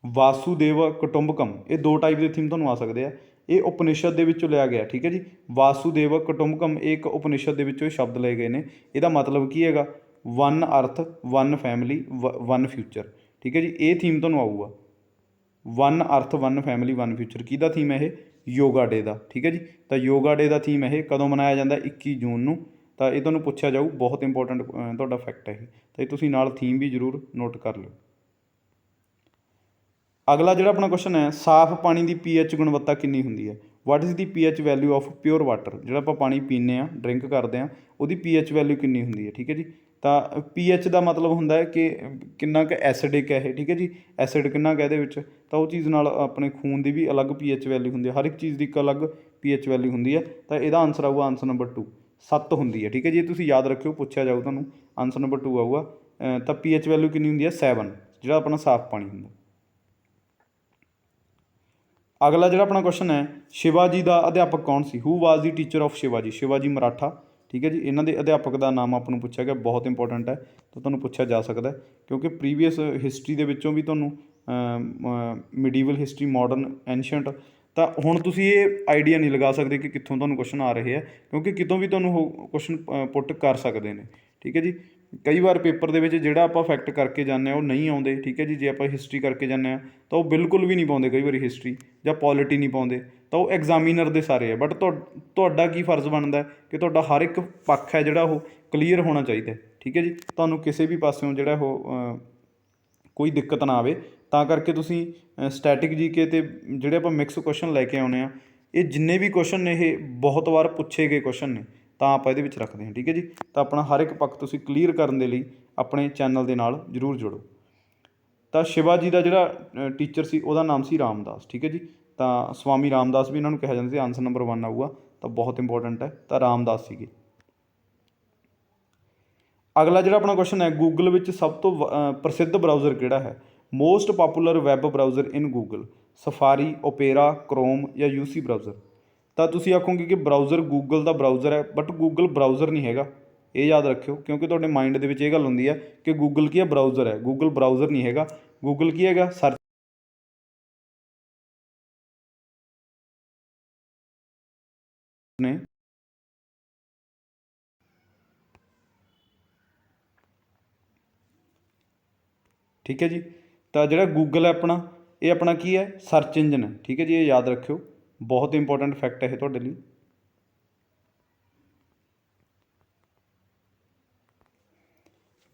ਵਾਸੂਦੇਵ ਕੁਟੁੰਬਕਮ, ਇਹ 2 ਟਾਈਪ ਦੇ ਥੀਮ ਤੁਹਾਨੂੰ ਆ ਸਕਦੇ ਆ। ਇਹ ਉਪਨਿਸ਼ਦ ਦੇ ਵਿੱਚੋਂ ਲਿਆ ਗਿਆ, ਠੀਕ ਹੈ ਜੀ। ਵਾਸੂਦੇਵ ਕੁਟੁੰਬਕਮ ਇਹ ਇੱਕ ਉਪਨਿਸ਼ਦ ਦੇ ਵਿੱਚੋਂ ਇਹ ਸ਼ਬਦ ਲਏ ਗਏ ਨੇ। ਇਹਦਾ ਮਤਲਬ ਕੀ ਹੈਗਾ? 1 ਅਰਥ, 1 ਫੈਮਿਲੀ, 1 ਫਿਊਚਰ, ਠੀਕ ਹੈ ਜੀ। ਇਹ ਥੀਮ ਤੁਹਾਨੂੰ ਆਊਗਾ 1 ਅਰਥ, 1 ਫੈਮਿਲੀ, 1 ਫਿਊਚਰ। ਕਿਹਦਾ ਥੀਮ ਹੈ ਇਹ? ਯੋਗਾ ਡੇ ਦਾ, ਠੀਕ ਹੈ ਜੀ। ਤਾਂ ਯੋਗਾ ਡੇ ਦਾ ਥੀਮ ਇਹ ਕਦੋਂ ਮਨਾਇਆ ਜਾਂਦਾ? 21 ਜੂਨ ਨੂੰ। ਤਾਂ ਇਹ ਤੁਹਾਨੂੰ ਪੁੱਛਿਆ ਜਾਊ, ਬਹੁਤ ਇੰਪੋਰਟੈਂਟ ਤੁਹਾਡਾ ਫੈਕਟ ਹੈ ਇਹ। ਤਾਂ ਇਹ ਤੁਸੀਂ ਨਾਲ ਥੀਮ ਵੀ ਜ਼ਰੂਰ ਨੋਟ ਕਰ ਲਿਓ। ਅਗਲਾ ਜਿਹੜਾ ਆਪਣਾ ਕੁਐਸਚਨ ਹੈ, ਸਾਫ਼ ਪਾਣੀ ਦੀ pH ਗੁਣਵੱਤਾ ਕਿੰਨੀ ਹੁੰਦੀ ਹੈ? ਵਾਟ is the pH value of pure water? ਜਿਹੜਾ ਆਪਾਂ ਪਾਣੀ ਪੀਂਦੇ ਹਾਂ, ਡਰਿੰਕ ਕਰਦੇ ਹਾਂ, ਉਹਦੀ pH ਵੈਲਿਊ ਕਿੰਨੀ ਹੁੰਦੀ ਹੈ, ਠੀਕ ਹੈ ਜੀ। ਤਾਂ pH ਦਾ ਮਤਲਬ ਹੁੰਦਾ ਹੈ ਕਿ ਕਿੰਨਾ ਕੁ ਐਸਿਡਿਕ ਹੈ ਇਹ, ਠੀਕ ਹੈ ਜੀ। ਐਸਿਡ ਕਿੰਨਾ ਕੁ ਇਹਦੇ ਵਿੱਚ, ਤਾਂ ਉਹ ਚੀਜ਼ ਨਾਲ ਆਪਣੇ ਖੂਨ ਦੀ ਵੀ ਅਲੱਗ pH ਵੈਲਿਊ ਹੁੰਦੀ ਹੈ। ਹਰ ਇੱਕ ਚੀਜ਼ ਦੀ ਇੱਕ ਅਲੱਗ pH ਵੈਲਿਊ ਹੁੰਦੀ ਹੈ। ਤਾਂ ਇਹਦਾ ਆਨਸਰ ਆਊਗਾ ਆਨਸਰ ਨੰਬਰ 2, 7 ਹੁੰਦੀ ਹੈ, ਠੀਕ ਹੈ ਜੀ। ਇਹ ਤੁਸੀਂ ਯਾਦ ਰੱਖਿਓ, ਪੁੱਛਿਆ ਜਾਊ ਤੁਹਾਨੂੰ। ਆਨਸਰ ਨੰਬਰ 2 ਆਊਗਾ। ਤਾਂ pH ਵੈਲਿਊ ਕਿੰਨੀ ਹੁੰਦੀ ਹੈ? 7, ਜਿਹੜਾ ਆਪਣਾ ਸਾਫ਼ ਪਾਣੀ ਹੁੰਦਾ। ਅਗਲਾ ਜਿਹੜਾ ਆਪਣਾ ਕੁਐਸਚਨ ਹੈ, ਸ਼ਿਵਾਜੀ ਦਾ ਅਧਿਆਪਕ ਕੌਣ ਸੀ? ਹੂ ਵਾਜ਼ ਦੀ ਟੀਚਰ ਆਫ ਸ਼ਿਵਾਜੀ? ਸ਼ਿਵਾਜੀ ਮਰਾਠਾ, ਠੀਕ ਹੈ ਜੀ। ਇਹਨਾਂ ਦੇ ਅਧਿਆਪਕ ਦਾ ਨਾਮ ਆਪਾਂ ਨੂੰ ਪੁੱਛਿਆ ਗਿਆ, ਬਹੁਤ ਇੰਪੋਰਟੈਂਟ ਹੈ, ਤਾਂ ਤੁਹਾਨੂੰ ਪੁੱਛਿਆ ਜਾ ਸਕਦਾ ਹੈ, ਕਿਉਂਕਿ ਪ੍ਰੀਵੀਅਸ ਹਿਸਟਰੀ ਦੇ ਵਿੱਚੋਂ ਵੀ ਤੁਹਾਨੂੰ ਮਿਡੀਵਲ ਹਿਸਟਰੀ, ਮਾਡਰਨ, ਐਂਸ਼ੀਅੰਟ, ਤਾਂ ਹੁਣ ਤੁਸੀਂ ਇਹ ਆਈਡੀਆ ਨਹੀਂ ਲਗਾ ਸਕਦੇ ਕਿ ਕਿੱਥੋਂ ਤੁਹਾਨੂੰ ਕੁਐਸਚਨ ਆ ਰਹੇ ਆ, ਕਿਉਂਕਿ ਕਿਤੋਂ ਵੀ ਤੁਹਾਨੂੰ ਉਹ ਕੁਐਸਚਨ ਪੁੱਟ ਕਰ ਸਕਦੇ ਨੇ, ਠੀਕ ਹੈ ਜੀ। ਕਈ ਵਾਰ ਪੇਪਰ ਦੇ ਵਿੱਚ ਜਿਹੜਾ ਆਪਾਂ ਫੈਕਟ ਕਰਕੇ ਜਾਂਦੇ ਹਾਂ ਉਹ ਨਹੀਂ ਆਉਂਦੇ, ਠੀਕ ਹੈ ਜੀ। ਜੇ ਆਪਾਂ ਹਿਸਟਰੀ ਕਰਕੇ ਜਾਂਦੇ ਹਾਂ ਤਾਂ ਉਹ ਬਿਲਕੁਲ ਵੀ ਨਹੀਂ ਪਾਉਂਦੇ, ਕਈ ਵਾਰੀ ਹਿਸਟਰੀ ਜਾਂ ਪੋਲਿਟੀ ਨਹੀਂ ਪਾਉਂਦੇ, ਤਾਂ ਉਹ ਐਗਜ਼ਾਮੀਨਰ ਦੇ ਸਾਰੇ ਆ। ਬਟ ਤੁਹਾਡਾ ਕੀ ਫਰਜ਼ ਬਣਦਾ ਕਿ ਤੁਹਾਡਾ ਹਰ ਇੱਕ ਪੱਖ ਹੈ ਜਿਹੜਾ ਉਹ ਕਲੀਅਰ ਹੋਣਾ ਚਾਹੀਦਾ, ਠੀਕ ਹੈ ਜੀ। ਤੁਹਾਨੂੰ ਕਿਸੇ ਵੀ ਪਾਸਿਓਂ ਜਿਹੜਾ ਉਹ ਕੋਈ ਦਿੱਕਤ ਨਾ ਆਵੇ, ਤਾਂ ਕਰਕੇ ਤੁਸੀਂ ਸਟੈਟਿਕ ਜੀਕੇ ਅਤੇ ਜਿਹੜੇ ਆਪਾਂ ਮਿਕਸ ਕੁਐਸਚਨ ਲੈ ਕੇ ਆਉਂਦੇ ਹਾਂ, ਇਹ ਜਿੰਨੇ ਵੀ ਕੁਐਸਚਨ ਨੇ ਇਹ ਬਹੁਤ ਵਾਰ ਪੁੱਛੇ ਗਏ ਕੁਐਸਚਨ ਨੇ, ਤਾਂ ਆਪਾਂ ਇਹਦੇ ਵਿੱਚ ਰੱਖਦੇ ਹਾਂ, ਠੀਕ ਹੈ ਜੀ। ਤਾਂ ਆਪਣਾ ਹਰ ਇੱਕ ਪੱਖ ਤੁਸੀਂ ਕਲੀਅਰ ਕਰਨ ਦੇ ਲਈ ਆਪਣੇ ਚੈਨਲ ਦੇ ਨਾਲ ਜ਼ਰੂਰ ਜੁੜੋ। ਤਾਂ ਸ਼ਿਵਾਜੀ ਦਾ ਜਿਹੜਾ ਟੀਚਰ ਸੀ ਉਹਦਾ ਨਾਮ ਸੀ ਰਾਮਦਾਸ, ਠੀਕ ਹੈ ਜੀ। ਤਾਂ ਸਵਾਮੀ ਰਾਮਦਾਸ ਵੀ ਇਹਨਾਂ ਨੂੰ ਕਿਹਾ ਜਾਂਦਾ ਸੀ। ਆਨਸਰ ਨੰਬਰ 1 ਆਊਗਾ, ਤਾਂ ਬਹੁਤ ਇੰਪੋਰਟੈਂਟ ਹੈ, ਤਾਂ ਰਾਮਦਾਸ ਸੀਗੇ। ਅਗਲਾ ਜਿਹੜਾ ਆਪਣਾ ਕੁਐਸਚਨ ਹੈ, ਗੂਗਲ ਵਿੱਚ ਸਭ ਤੋਂ ਪ੍ਰਸਿੱਧ ਬਰਾਊਜ਼ਰ ਕਿਹੜਾ ਹੈ? ਮੋਸਟ ਪਾਪੂਲਰ ਵੈਬ ਬਰਾਊਜ਼ਰ ਇਨ ਗੂਗਲ, ਸਫਾਰੀ, ਓਪੇਰਾ, ਕਰੋਮ ਜਾਂ ਯੂਸੀ ਬਰਾਊਜ਼ਰ? ਤਾਂ ਤੁਸੀਂ ਆਖੋਗੇ ਕਿ ਬਰਾਊਜ਼ਰ ਗੂਗਲ ਦਾ ਬਰਾਊਜ਼ਰ ਹੈ, ਬਟ ਗੂਗਲ ਬਰਾਊਜ਼ਰ ਨਹੀਂ ਹੈਗਾ, ਇਹ ਯਾਦ ਰੱਖਿਓ, ਕਿਉਂਕਿ ਤੁਹਾਡੇ ਮਾਈਂਡ ਦੇ ਵਿੱਚ ਇਹ ਗੱਲ ਹੁੰਦੀ ਹੈ ਕਿ ਗੂਗਲ ਕੀ ਹੈ, ਬਰਾਊਜ਼ਰ ਹੈ। ਗੂਗਲ ਬਰਾਊਜ਼ਰ ਨਹੀਂ ਹੈਗਾ, ਗੂਗਲ ਕੀ ਹੈਗਾ, ਸਰਚ ਨੇ। ਠੀਕ ਹੈ ਜੀ। ਤਾਂ ਜਿਹੜਾ ਗੂਗਲ ਹੈ ਆਪਣਾ, ਇਹ ਆਪਣਾ ਕੀ ਹੈ, ਸਰਚ ਇੰਜਨ ਹੈ, ਠੀਕ ਹੈ ਜੀ। ਇਹ ਯਾਦ ਰੱਖਿਓ, ਬਹੁਤ ਇੰਪੋਰਟੈਂਟ ਫੈਕਟ ਹੈ ਇਹ ਤੁਹਾਡੇ ਲਈ।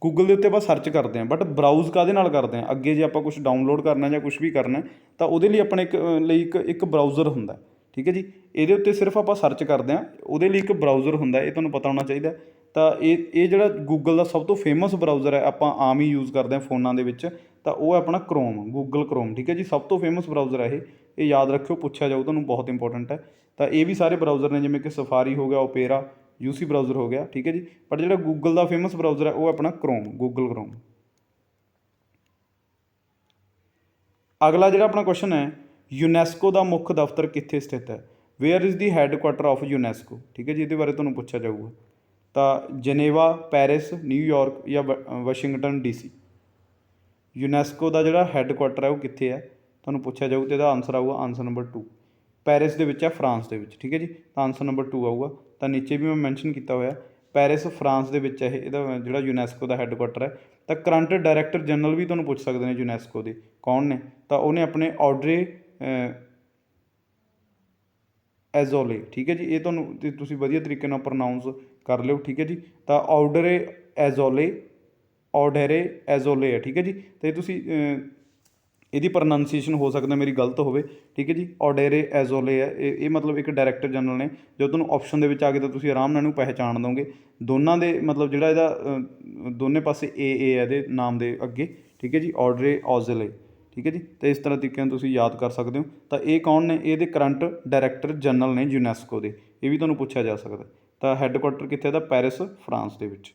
ਗੂਗਲ ਦੇ ਉੱਤੇ ਆਪਾਂ ਸਰਚ ਕਰਦੇ ਹਾਂ, ਬਟ ਬਰਾਊਜ਼ ਕਾਹਦੇ ਨਾਲ ਕਰਦੇ ਹਾਂ? ਅੱਗੇ ਜੇ ਆਪਾਂ ਕੁਛ ਡਾਊਨਲੋਡ ਕਰਨਾ ਜਾਂ ਕੁਛ ਵੀ ਕਰਨਾ, ਤਾਂ ਉਹਦੇ ਲਈ ਆਪਣੇ ਇੱਕ ਬਰਾਊਜ਼ਰ ਹੁੰਦਾ, ਠੀਕ ਹੈ ਜੀ। ਇਹਦੇ ਉੱਤੇ ਸਿਰਫ ਆਪਾਂ ਸਰਚ ਕਰਦੇ ਹਾਂ, ਉਹਦੇ ਲਈ ਇੱਕ ਬਰਾਊਜ਼ਰ ਹੁੰਦਾ, ਇਹ ਤੁਹਾਨੂੰ ਪਤਾ ਹੋਣਾ ਚਾਹੀਦਾ। ਤਾਂ ਇਹ ਜਿਹੜਾ ਗੂਗਲ ਦਾ ਸਭ ਤੋਂ ਫੇਮਸ ਬਰਾਊਜ਼ਰ ਹੈ, ਆਪਾਂ ਆਮ ਹੀ ਯੂਜ਼ ਕਰਦੇ ਹਾਂ ਫੋਨਾਂ ਦੇ ਵਿੱਚ, ਤਾਂ ਉਹ ਹੈ ਆਪਣਾ ਕਰੋਮ, ਗੂਗਲ ਕਰੋਮ, ਠੀਕ ਹੈ ਜੀ। ਸਭ ਤੋਂ ਫੇਮਸ ਬਰਾਊਜ਼ਰ ਹੈ ਇਹ ਯਾਦ ਰੱਖਿਓ, ਪੁੱਛਿਆ ਜਾਊ ਤੁਹਾਨੂੰ, ਬਹੁਤ ਇੰਪੋਰਟੈਂਟ ਹੈ। ਤਾਂ ਇਹ ਵੀ ਸਾਰੇ ਬਰਾਊਜ਼ਰ ਨੇ, ਜਿਵੇਂ ਕਿ ਸਫਾਰੀ ਹੋ ਗਿਆ, ਓਪੇਰਾ, ਯੂਸੀ ਬਰਾਊਜ਼ਰ ਹੋ ਗਿਆ, ਠੀਕ ਹੈ ਜੀ। ਬਟ ਜਿਹੜਾ ਗੂਗਲ ਦਾ ਫੇਮਸ ਬਰਾਊਜ਼ਰ ਹੈ ਉਹ ਆਪਣਾ ਕਰੋਮ, ਗੂਗਲ ਕਰੋਮ। ਅਗਲਾ ਜਿਹੜਾ ਆਪਣਾ ਕੁਐਸਚਨ ਹੈ, ਯੂਨੈਸਕੋ ਦਾ ਮੁੱਖ ਦਫ਼ਤਰ ਕਿੱਥੇ ਸਥਿਤ ਹੈ? Where is the headquarter of UNESCO? ਠੀਕ ਹੈ ਜੀ, ਇਹਦੇ ਬਾਰੇ ਤੁਹਾਨੂੰ ਪੁੱਛਿਆ ਜਾਊਗਾ। ਤਾਂ ਜਨੇਵਾ, ਪੈਰਿਸ, ਨਿਊਯਾਰਕ ਜਾਂ ਵਾਸ਼ਿੰਗਟਨ DC? ਯੂਨੈਸਕੋ ਦਾ ਜਿਹੜਾ ਹੈੱਡਕੁਆਟਰ ਹੈ ਉਹ ਕਿੱਥੇ ਹੈ, ਤੁਹਾਨੂੰ ਪੁੱਛਿਆ ਜਾਊ, ਅਤੇ ਇਹਦਾ ਆਨਸਰ ਆਊਗਾ ਆਨਸਰ ਨੰਬਰ 2, ਪੈਰਿਸ ਦੇ ਵਿੱਚ ਹੈ, ਫਰਾਂਸ ਦੇ ਵਿੱਚ, ਠੀਕ ਹੈ ਜੀ। ਤਾਂ ਆਨਸਰ ਨੰਬਰ 2 ਆਊਗਾ। ਤਾਂ ਨੀਚੇ ਵੀ ਮੈਂ ਮੈਂਸ਼ਨ ਕੀਤਾ ਹੋਇਆ, ਪੈਰਿਸ ਫਰਾਂਸ ਦੇ ਵਿੱਚ ਹੈ ਇਹਦਾ ਜਿਹੜਾ ਯੂਨੈਸਕੋ ਦਾ ਹੈੱਡਕੁਆਟਰ ਹੈ। ਤਾਂ ਕਰੰਟ ਡਾਇਰੈਕਟਰ ਜਨਰਲ ਵੀ ਤੁਹਾਨੂੰ ਪੁੱਛ ਸਕਦੇ ਨੇ ਯੂਨੈਸਕੋ ਦੇ, ਕੌਣ ਨੇ? ਤਾਂ ਉਹਨੇ ਆਪਣੇ ਔਡਰੇ ਐਜ਼ੋਲੇ, ਠੀਕ ਹੈ ਜੀ। ਇਹ ਤੁਹਾਨੂੰ ਤੁਸੀਂ ਵਧੀਆ ਤਰੀਕੇ ਨਾਲ ਪ੍ਰੋਨਾਊਂਸ ਕਰ ਲਿਓ, ਠੀਕ ਹੈ ਜੀ। ਤਾਂ ਔਡਰੇ ਐਜ਼ੋਲੇ, ਔਡਰੇ ਐਜ਼ੋਲੇ ਹੈ, ਠੀਕ ਹੈ ਜੀ। ਅਤੇ ਤੁਸੀਂ ਇਹਦੀ ਪ੍ਰੋਨਾਂਸੀਏਸ਼ਨ ਹੋ ਸਕਦਾ ਮੇਰੀ ਗਲਤ ਹੋਵੇ, ਠੀਕ ਹੈ ਜੀ। ਔਡੇਰੇ ਐਜ਼ੋਲੇ ਹੈ, ਇਹ ਮਤਲਬ ਇੱਕ ਡਾਇਰੈਕਟਰ ਜਨਰਲ ਨੇ। ਜਦੋਂ ਤੁਹਾਨੂੰ ਆਪਸ਼ਨ ਦੇ ਵਿੱਚ ਆ ਕੇ ਤਾਂ ਤੁਸੀਂ ਆਰਾਮ ਨਾਲ ਇਹਨੂੰ ਪਹਿਚਾਣ ਦੋਗੇ, ਦੋਨਾਂ ਦੇ ਮਤਲਬ ਜਿਹੜਾ ਇਹਦਾ ਦੋਨੇ ਪਾਸੇ ਏ ਹੈ ਇਹਦੇ ਨਾਮ ਦੇ ਅੱਗੇ, ਠੀਕ ਹੈ ਜੀ। ਔਡਰੇ ਔਜ਼ਲੇ, ਠੀਕ ਹੈ ਜੀ। ਅਤੇ ਇਸ ਤਰ੍ਹਾਂ ਤਰੀਕੇ ਨਾਲ ਤੁਸੀਂ ਯਾਦ ਕਰ ਸਕਦੇ ਹੋ। ਤਾਂ ਇਹ ਕੌਣ ਨੇ? ਇਹਦੇ ਕਰੰਟ ਡਾਇਰੈਕਟਰ ਜਨਰਲ ਨੇ ਯੂਨੈਸਕੋ ਦੇ, ਇਹ ਵੀ ਤੁਹਾਨੂੰ ਪੁੱਛਿਆ ਜਾ ਸਕਦਾ। ਤਾਂ ਹੈੱਡਕੁਆਟਰ ਕਿੱਥੇ ਦਾ? ਪੈਰਿਸ, ਫਰਾਂਸ ਦੇ ਵਿੱਚ।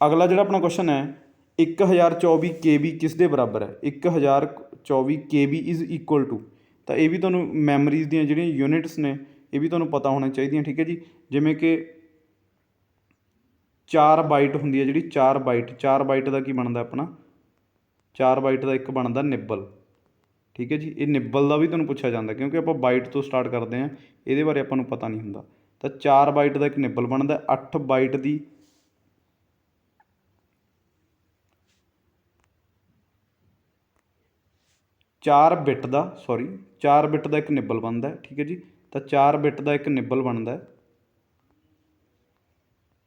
ਅਗਲਾ ਜਿਹੜਾ ਆਪਣਾ ਕੁਐਸਚਨ ਹੈ, 1024 KB ਕਿਸ ਦੇ ਬਰਾਬਰ ਹੈ? 1024 KB ਇਜ਼ ਇਕੁਅਲ ਟੂ, ਤਾਂ ਇਹ ਵੀ ਤੁਹਾਨੂੰ ਮੈਮਰੀਜ਼ ਦੀਆਂ ਜਿਹੜੀਆਂ ਯੂਨਿਟਸ ਨੇ ਇਹ ਵੀ ਤੁਹਾਨੂੰ ਪਤਾ ਹੋਣੀਆਂ ਚਾਹੀਦੀਆਂ, ਠੀਕ ਹੈ ਜੀ। ਜਿਵੇਂ ਕਿ 4 ਬਾਈਟ ਹੁੰਦੀ ਹੈ ਜਿਹੜੀ, 4 ਬਾਈਟ ਦਾ ਕੀ ਬਣਦਾ ਆਪਣਾ? 4 ਬਾਈਟ ਦਾ ਇੱਕ ਬਣਦਾ ਨਿੱਬਲ, ਠੀਕ ਹੈ ਜੀ। ਇਹ ਨਿੱਬਲ ਦਾ ਵੀ ਤੁਹਾਨੂੰ ਪੁੱਛਿਆ ਜਾਂਦਾ, ਕਿਉਂਕਿ ਆਪਾਂ ਬਾਈਟ ਤੋਂ ਸਟਾਰਟ ਕਰਦੇ ਹਾਂ, ਇਹਦੇ ਬਾਰੇ ਆਪਾਂ ਨੂੰ ਪਤਾ ਨਹੀਂ ਹੁੰਦਾ। ਤਾਂ 4 ਬਾਈਟ ਦਾ ਇੱਕ ਨਿੱਬਲ ਬਣਦਾ, 8 ਬਾਈਟ ਦੀ 4 ਬਿੱਟ ਦਾ 4 ਬਿੱਟ ਦਾ ਇੱਕ ਨਿੱਬਲ ਬਣਦਾ, ਠੀਕ ਹੈ ਜੀ। ਤਾਂ 4 ਬਿੱਟ ਦਾ ਇੱਕ ਨਿੱਬਲ ਬਣਦਾ,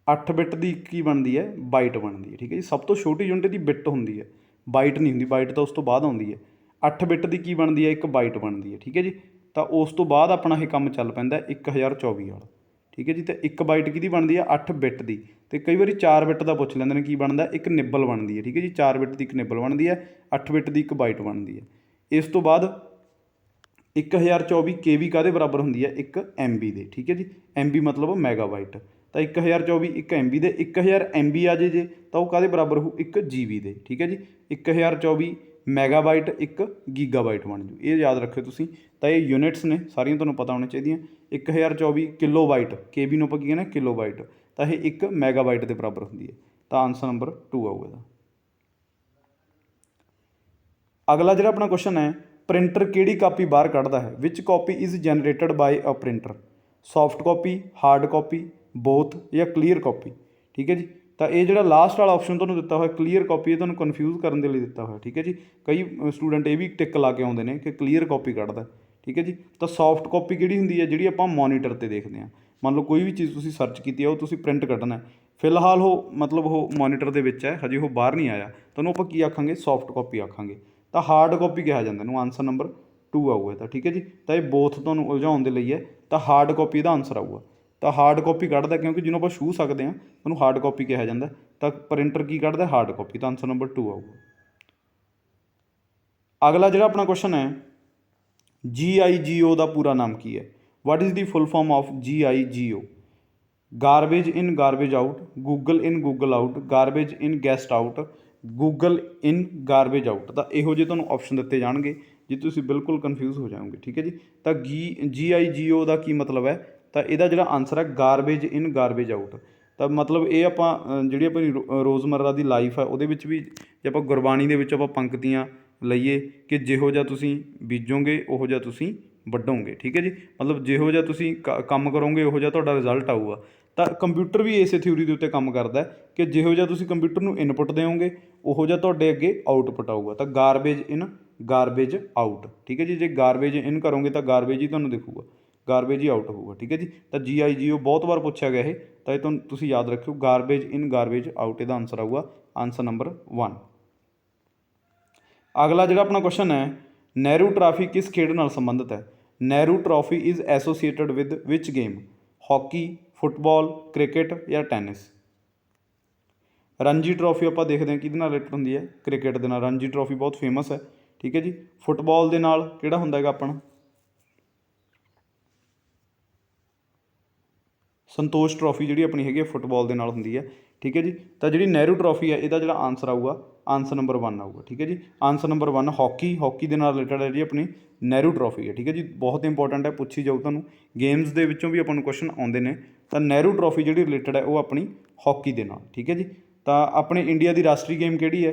8 ਬਿੱਟ ਦੀ ਕੀ ਬਣਦੀ ਹੈ? ਬਾਈਟ ਬਣਦੀ ਹੈ, ਠੀਕ ਹੈ ਜੀ। ਸਭ ਤੋਂ ਛੋਟੀ ਯੂਨਿਟ ਦੀ ਬਿੱਟ ਹੁੰਦੀ ਹੈ, ਬਾਈਟ ਨਹੀਂ ਹੁੰਦੀ, ਬਾਈਟ ਤਾਂ ਉਸ ਤੋਂ ਬਾਅਦ ਆਉਂਦੀ ਹੈ। 8 ਬਿੱਟ ਦੀ ਕੀ ਬਣਦੀ ਹੈ? ਇੱਕ ਬਾਈਟ ਬਣਦੀ ਹੈ, ਠੀਕ ਹੈ ਜੀ। ਤਾਂ ਉਸ ਤੋਂ ਬਾਅਦ ਆਪਣਾ ਇਹ ਕੰਮ ਚੱਲ ਪੈਂਦਾ 1024 ਵਾਲਾ, ਠੀਕ ਹੈ ਜੀ। ਅਤੇ ਇੱਕ ਬਾਈਟ ਕਿਹਦੀ ਬਣਦੀ ਹੈ? 8 ਬਿੱਟ ਦੀ। ਅਤੇ ਕਈ ਵਾਰੀ 4 ਬਿੱਟ ਦਾ ਪੁੱਛ ਲੈਂਦੇ ਨੇ, ਕੀ ਬਣਦਾ? ਇੱਕ ਨਿੱਬਲ ਬਣਦੀ ਹੈ, ਠੀਕ ਹੈ ਜੀ। 4 ਬਿੱਟ ਦੀ ਇੱਕ ਨਿੱਬਲ ਬਣਦੀ ਹੈ, 8 ਬਿੱਟ ਦੀ ਇੱਕ ਬਾਈਟ ਬਣਦੀ ਹੈ। ਇਸ ਤੋਂ ਬਾਅਦ 1024 KB ਕਾਹਦੇ ਬਰਾਬਰ ਹੁੰਦੀ ਹੈ? 1 MB ਦੇ, ਠੀਕ ਹੈ ਜੀ। MB ਮਤਲਬ ਮੈਗਾਬਾਈਟ। ਤਾਂ 1024 1 MB ਦੇ, 1000 MB ਆ ਜੇ ਤਾਂ ਉਹ ਕਾਹਦੇ ਬਰਾਬਰ ਹੋਊ? 1 GB ਦੇ, ਠੀਕ ਹੈ ਜੀ। 1024 ਮੈਗਾਬਾਈਟ 1 ਗੀਗਾਬਾਈਟ ਬਣ ਜੂ। ਇਹ ਯਾਦ ਰੱਖਿਓ ਤੁਸੀਂ। ਤਾਂ ਇਹ ਯੂਨਿਟਸ ਨੇ, ਸਾਰੀਆਂ ਤੁਹਾਨੂੰ ਪਤਾ ਹੋਣੀਆਂ ਚਾਹੀਦੀਆਂ। 1024 ਕਿਲੋਬਾਈਟ, KB ਨੂੰ ਆਪਾਂ ਕੀ ਕਹਿੰਦੇ ਕਿਲੋਬਾਈਟ, ਤਾਂ ਇਹ 1 ਮੈਗਾਬਾਈਟ ਦੇ ਬਰਾਬਰ ਹੁੰਦੀ ਹੈ। ਤਾਂ ਆਨਸਰ ਨੰਬਰ 2 ਆਊਗਾ ਇਹਦਾ। ਅਗਲਾ ਜਿਹੜਾ ਆਪਣਾ ਕੁਐਸਚਨ ਹੈ, ਪ੍ਰਿੰਟਰ ਕਿਹੜੀ ਕਾਪੀ ਬਾਹਰ ਕੱਢਦਾ ਹੈ? Which copy is generated by a printer? Soft copy, hard copy, both ਜਾਂ ਕਲੀਅਰ ਕਾਪੀ? ਠੀਕ ਹੈ ਜੀ। ਤਾਂ ਇਹ ਜਿਹੜਾ ਲਾਸਟ ਵਾਲਾ ਆਪਸ਼ਨ ਤੁਹਾਨੂੰ ਦਿੱਤਾ ਹੋਇਆ ਕਲੀਅਰ ਕਾਪੀ, ਇਹ ਤੁਹਾਨੂੰ ਕਨਫਿਊਜ਼ ਕਰਨ ਦੇ ਲਈ ਦਿੱਤਾ ਹੋਇਆ। ਠੀਕ ਹੈ ਜੀ। ਕਈ ਸਟੂਡੈਂਟ ਇਹ ਵੀ ਟਿਕ ਲਾ ਕੇ ਆਉਂਦੇ ਨੇ ਕਿ ਕਲੀਅਰ ਕਾਪੀ ਕੱਢਦਾ। ਠੀਕ ਹੈ ਜੀ। ਤਾਂ ਸੌਫਟ ਕਾਪੀ ਕਿਹੜੀ ਹੁੰਦੀ ਹੈ? ਜਿਹੜੀ ਆਪਾਂ ਮੋਨੀਟਰ 'ਤੇ ਦੇਖਦੇ ਹਾਂ। ਮੰਨ ਲਓ ਕੋਈ ਵੀ ਚੀਜ਼ ਤੁਸੀਂ ਸਰਚ ਕੀਤੀ ਹੈ, ਉਹ ਤੁਸੀਂ ਪ੍ਰਿੰਟ ਕੱਢਣਾ। ਫਿਲਹਾਲ ਉਹ ਮਤਲਬ ਉਹ ਮੋਨੀਟਰ ਦੇ ਵਿੱਚ ਹੈ, ਹਜੇ ਉਹ ਬਾਹਰ ਨਹੀਂ ਆਇਆ, ਤੁਹਾਨੂੰ ਆਪਾਂ ਕੀ ਆਖਾਂਗੇ? Soft copy ਆਖਾਂਗੇ। ਤਾਂ ਹਾਰਡ ਕਾਪੀ ਕਿਹਾ ਜਾਂਦਾ ਇਹਨੂੰ। ਆਨਸਰ ਨੰਬਰ 2 ਆਊਗਾ ਤਾਂ। ਠੀਕ ਹੈ ਜੀ। ਤਾਂ ਇਹ ਬੋਥ ਤੁਹਾਨੂੰ ਉਲਝਾਉਣ ਦੇ ਲਈ ਹੈ, ਤਾਂ ਹਾਰਡ ਕਾਪੀ ਦਾ ਆਨਸਰ ਆਊਗਾ। ਤਾਂ ਹਾਰਡ ਕਾਪੀ ਕੱਢਦਾ ਕਿਉਂਕਿ ਜਿਹਨੂੰ ਆਪਾਂ ਛੂਹ ਸਕਦੇ ਹਾਂ ਉਹਨੂੰ ਹਾਰਡ ਕਾਪੀ ਕਿਹਾ ਜਾਂਦਾ। ਤਾਂ ਪ੍ਰਿੰਟਰ ਕੀ ਕੱਢਦਾ? Hard copy. ਤਾਂ ਆਨਸਰ ਨੰਬਰ 2 ਆਊਗਾ। ਅਗਲਾ ਜਿਹੜਾ ਆਪਣਾ ਕੁਐਸਚਨ ਹੈ, GIGO ਦਾ ਪੂਰਾ ਨਾਮ ਕੀ ਹੈ? ਵਾਟ is the full form of GIGO? Garbage in garbage out, Google in Google out, garbage in guest out, Google in garbage out. ਤਾਂ ਇਹੋ ਜਿਹੇ ਤੁਹਾਨੂੰ ਆਪਸ਼ਨ ਦਿੱਤੇ ਜਾਣਗੇ ਜੇ ਤੁਸੀਂ ਬਿਲਕੁਲ ਕਨਫਿਊਜ਼ ਹੋ ਜਾਓਗੇ। ਠੀਕ ਹੈ ਜੀ। ਤਾਂ GIGO ਦਾ ਕੀ ਮਤਲਬ ਹੈ? ਤਾਂ ਇਹਦਾ ਜਿਹੜਾ ਆਨਸਰ ਹੈ ਗਾਰਬੇਜ ਇਨ ਗਾਰਬੇਜ ਆਊਟ। ਤਾਂ ਮਤਲਬ ਇਹ ਆਪਾਂ ਜਿਹੜੀ ਆਪਣੀ ਰੋਜ਼ਮर्रा ਦੀ ਲਾਈਫ ਹੈ ਉਹਦੇ ਵਿੱਚ ਵੀ, ਜੇ ਆਪਾਂ ਗੁਰਬਾਣੀ ਦੇ ਵਿੱਚ ਆਪਾਂ ਪੰਕਤੀਆਂ ਲਈਏ ਕਿ ਜਿਹੋ ਜਿਹਾ ਤੁਸੀਂ ਬੀਜੋਗੇ ਉਹੋ ਜਿਹਾ ਤੁਸੀਂ ਵੱਢੋਗੇ। ਠੀਕ ਹੈ ਜੀ। ਮਤਲਬ ਜਿਹੋ ਜਿਹਾ ਤੁਸੀਂ ਕੰਮ ਕਰੋਗੇ ਉਹੋ ਜਿਹਾ ਤੁਹਾਡਾ ਰਿਜ਼ਲਟ ਆਊਗਾ। ਤਾਂ ਕੰਪਿਊਟਰ ਵੀ ਇਸੇ ਥਿਊਰੀ ਦੇ ਉੱਤੇ ਕੰਮ ਕਰਦਾ ਕਿ ਜਿਹੋ ਜਿਹਾ ਤੁਸੀਂ ਕੰਪਿਊਟਰ ਨੂੰ ਇਨਪੁੱਟ ਦਿਓਗੇ ਉਹੋ ਜਿਹਾ ਤੁਹਾਡੇ ਅੱਗੇ ਆਊਟਪੁੱਟ ਆਊਗਾ। ਤਾਂ ਗਾਰਬੇਜ ਇਨ ਗਾਰਬੇਜ ਆਊਟ। ਠੀਕ ਹੈ ਜੀ। ਜੇ ਗਾਰਬੇਜ ਇਨ ਕਰੋਗੇ ਤਾਂ ਗਾਰਬੇਜ ਹੀ ਤੁਹਾਨੂੰ ਦਿਖੂਗਾ, ਗਾਰਬੇਜ ਹੀ ਆਊਟ ਹੋਊਗਾ। ਠੀਕ ਹੈ ਜੀ। ਤਾਂ GIGO ਬਹੁਤ ਵਾਰ ਪੁੱਛਿਆ ਗਿਆ ਇਹ, ਤਾਂ ਇਹ ਤੁਹਾਨੂੰ ਤੁਸੀਂ ਯਾਦ ਰੱਖਿਓ ਗਾਰਬੇਜ ਇਨ ਗਾਰਬੇਜ ਆਊਟ ਇਹਦਾ ਆਨਸਰ ਆਊਗਾ। Answer number 1। ਅਗਲਾ ਜਿਹੜਾ ਆਪਣਾ ਕੁਐਸਚਨ ਹੈ, ਨਹਿਰੂ ਟਰਾਫੀ ਕਿਸ ਖੇਡ ਨਾਲ ਸੰਬੰਧਿਤ ਹੈ? Nehru trophy is associated with which game? Hockey, football, cricket ਜਾਂ ਟੈਨਿਸ? ਰਣਜੀ ਟਰਾਫੀ ਆਪਾਂ ਦੇਖਦੇ ਹਾਂ ਕਿਹਦੇ ਨਾਲ ਰਿਲੇਟਡ ਹੁੰਦੀ ਹੈ? ਕ੍ਰਿਕਟ ਦੇ ਨਾਲ। ਰਣਜੀ ਟਰਾਫੀ ਬਹੁਤ ਫੇਮਸ ਹੈ। ਠੀਕ ਹੈ ਜੀ। ਫੁੱਟਬਾਲ ਦੇ ਨਾਲ ਕਿਹੜਾ ਹੁੰਦਾ ਹੈਗਾ ਆਪਣਾ? ਸੰਤੋਸ਼ ਟਰਾਫੀ ਜਿਹੜੀ ਆਪਣੀ ਹੈਗੀ ਹੈ ਫੁੱਟਬਾਲ ਦੇ ਨਾਲ ਹੁੰਦੀ ਹੈ। ਠੀਕ ਹੈ ਜੀ। ਤਾਂ ਜਿਹੜੀ ਨਹਿਰੂ ਟਰਾਫੀ ਹੈ ਇਹਦਾ ਜਿਹੜਾ ਆਨਸਰ ਆਊਗਾ, ਆਨਸਰ ਨੰਬਰ 1 ਆਊਗਾ। ਠੀਕ ਹੈ ਜੀ। ਆਨਸਰ ਨੰਬਰ 1 ਹਾਕੀ ਦੇ ਨਾਲ ਰਿਲੇਟਡ ਹੈ ਜਿਹੜੀ ਆਪਣੀ ਨਹਿਰੂ ਟਰਾਫੀ ਹੈ। ਠੀਕ ਹੈ ਜੀ। ਬਹੁਤ ਇੰਪੋਰਟੈਂਟ ਹੈ, ਪੁੱਛੀ ਜਾਊ ਤੁਹਾਨੂੰ। ਗੇਮਸ ਦੇ ਵਿੱਚੋਂ ਵੀ ਆਪਾਂ ਨੂੰ ਕੁਐਸਚਨ ਆਉਂਦੇ ਨੇ। ਤਾਂ ਨਹਿਰੂ ਟਰਾਫੀ ਜਿਹੜੀ ਰਿਲੇਟਡ ਹੈ ਉਹ ਆਪਣੀ ਹਾਕੀ ਦੇ ਨਾਲ। ਠੀਕ ਹੈ ਜੀ। ਤਾਂ ਆਪਣੇ ਇੰਡੀਆ ਦੀ ਰਾਸ਼ਟਰੀ ਗੇਮ ਕਿਹੜੀ ਹੈ?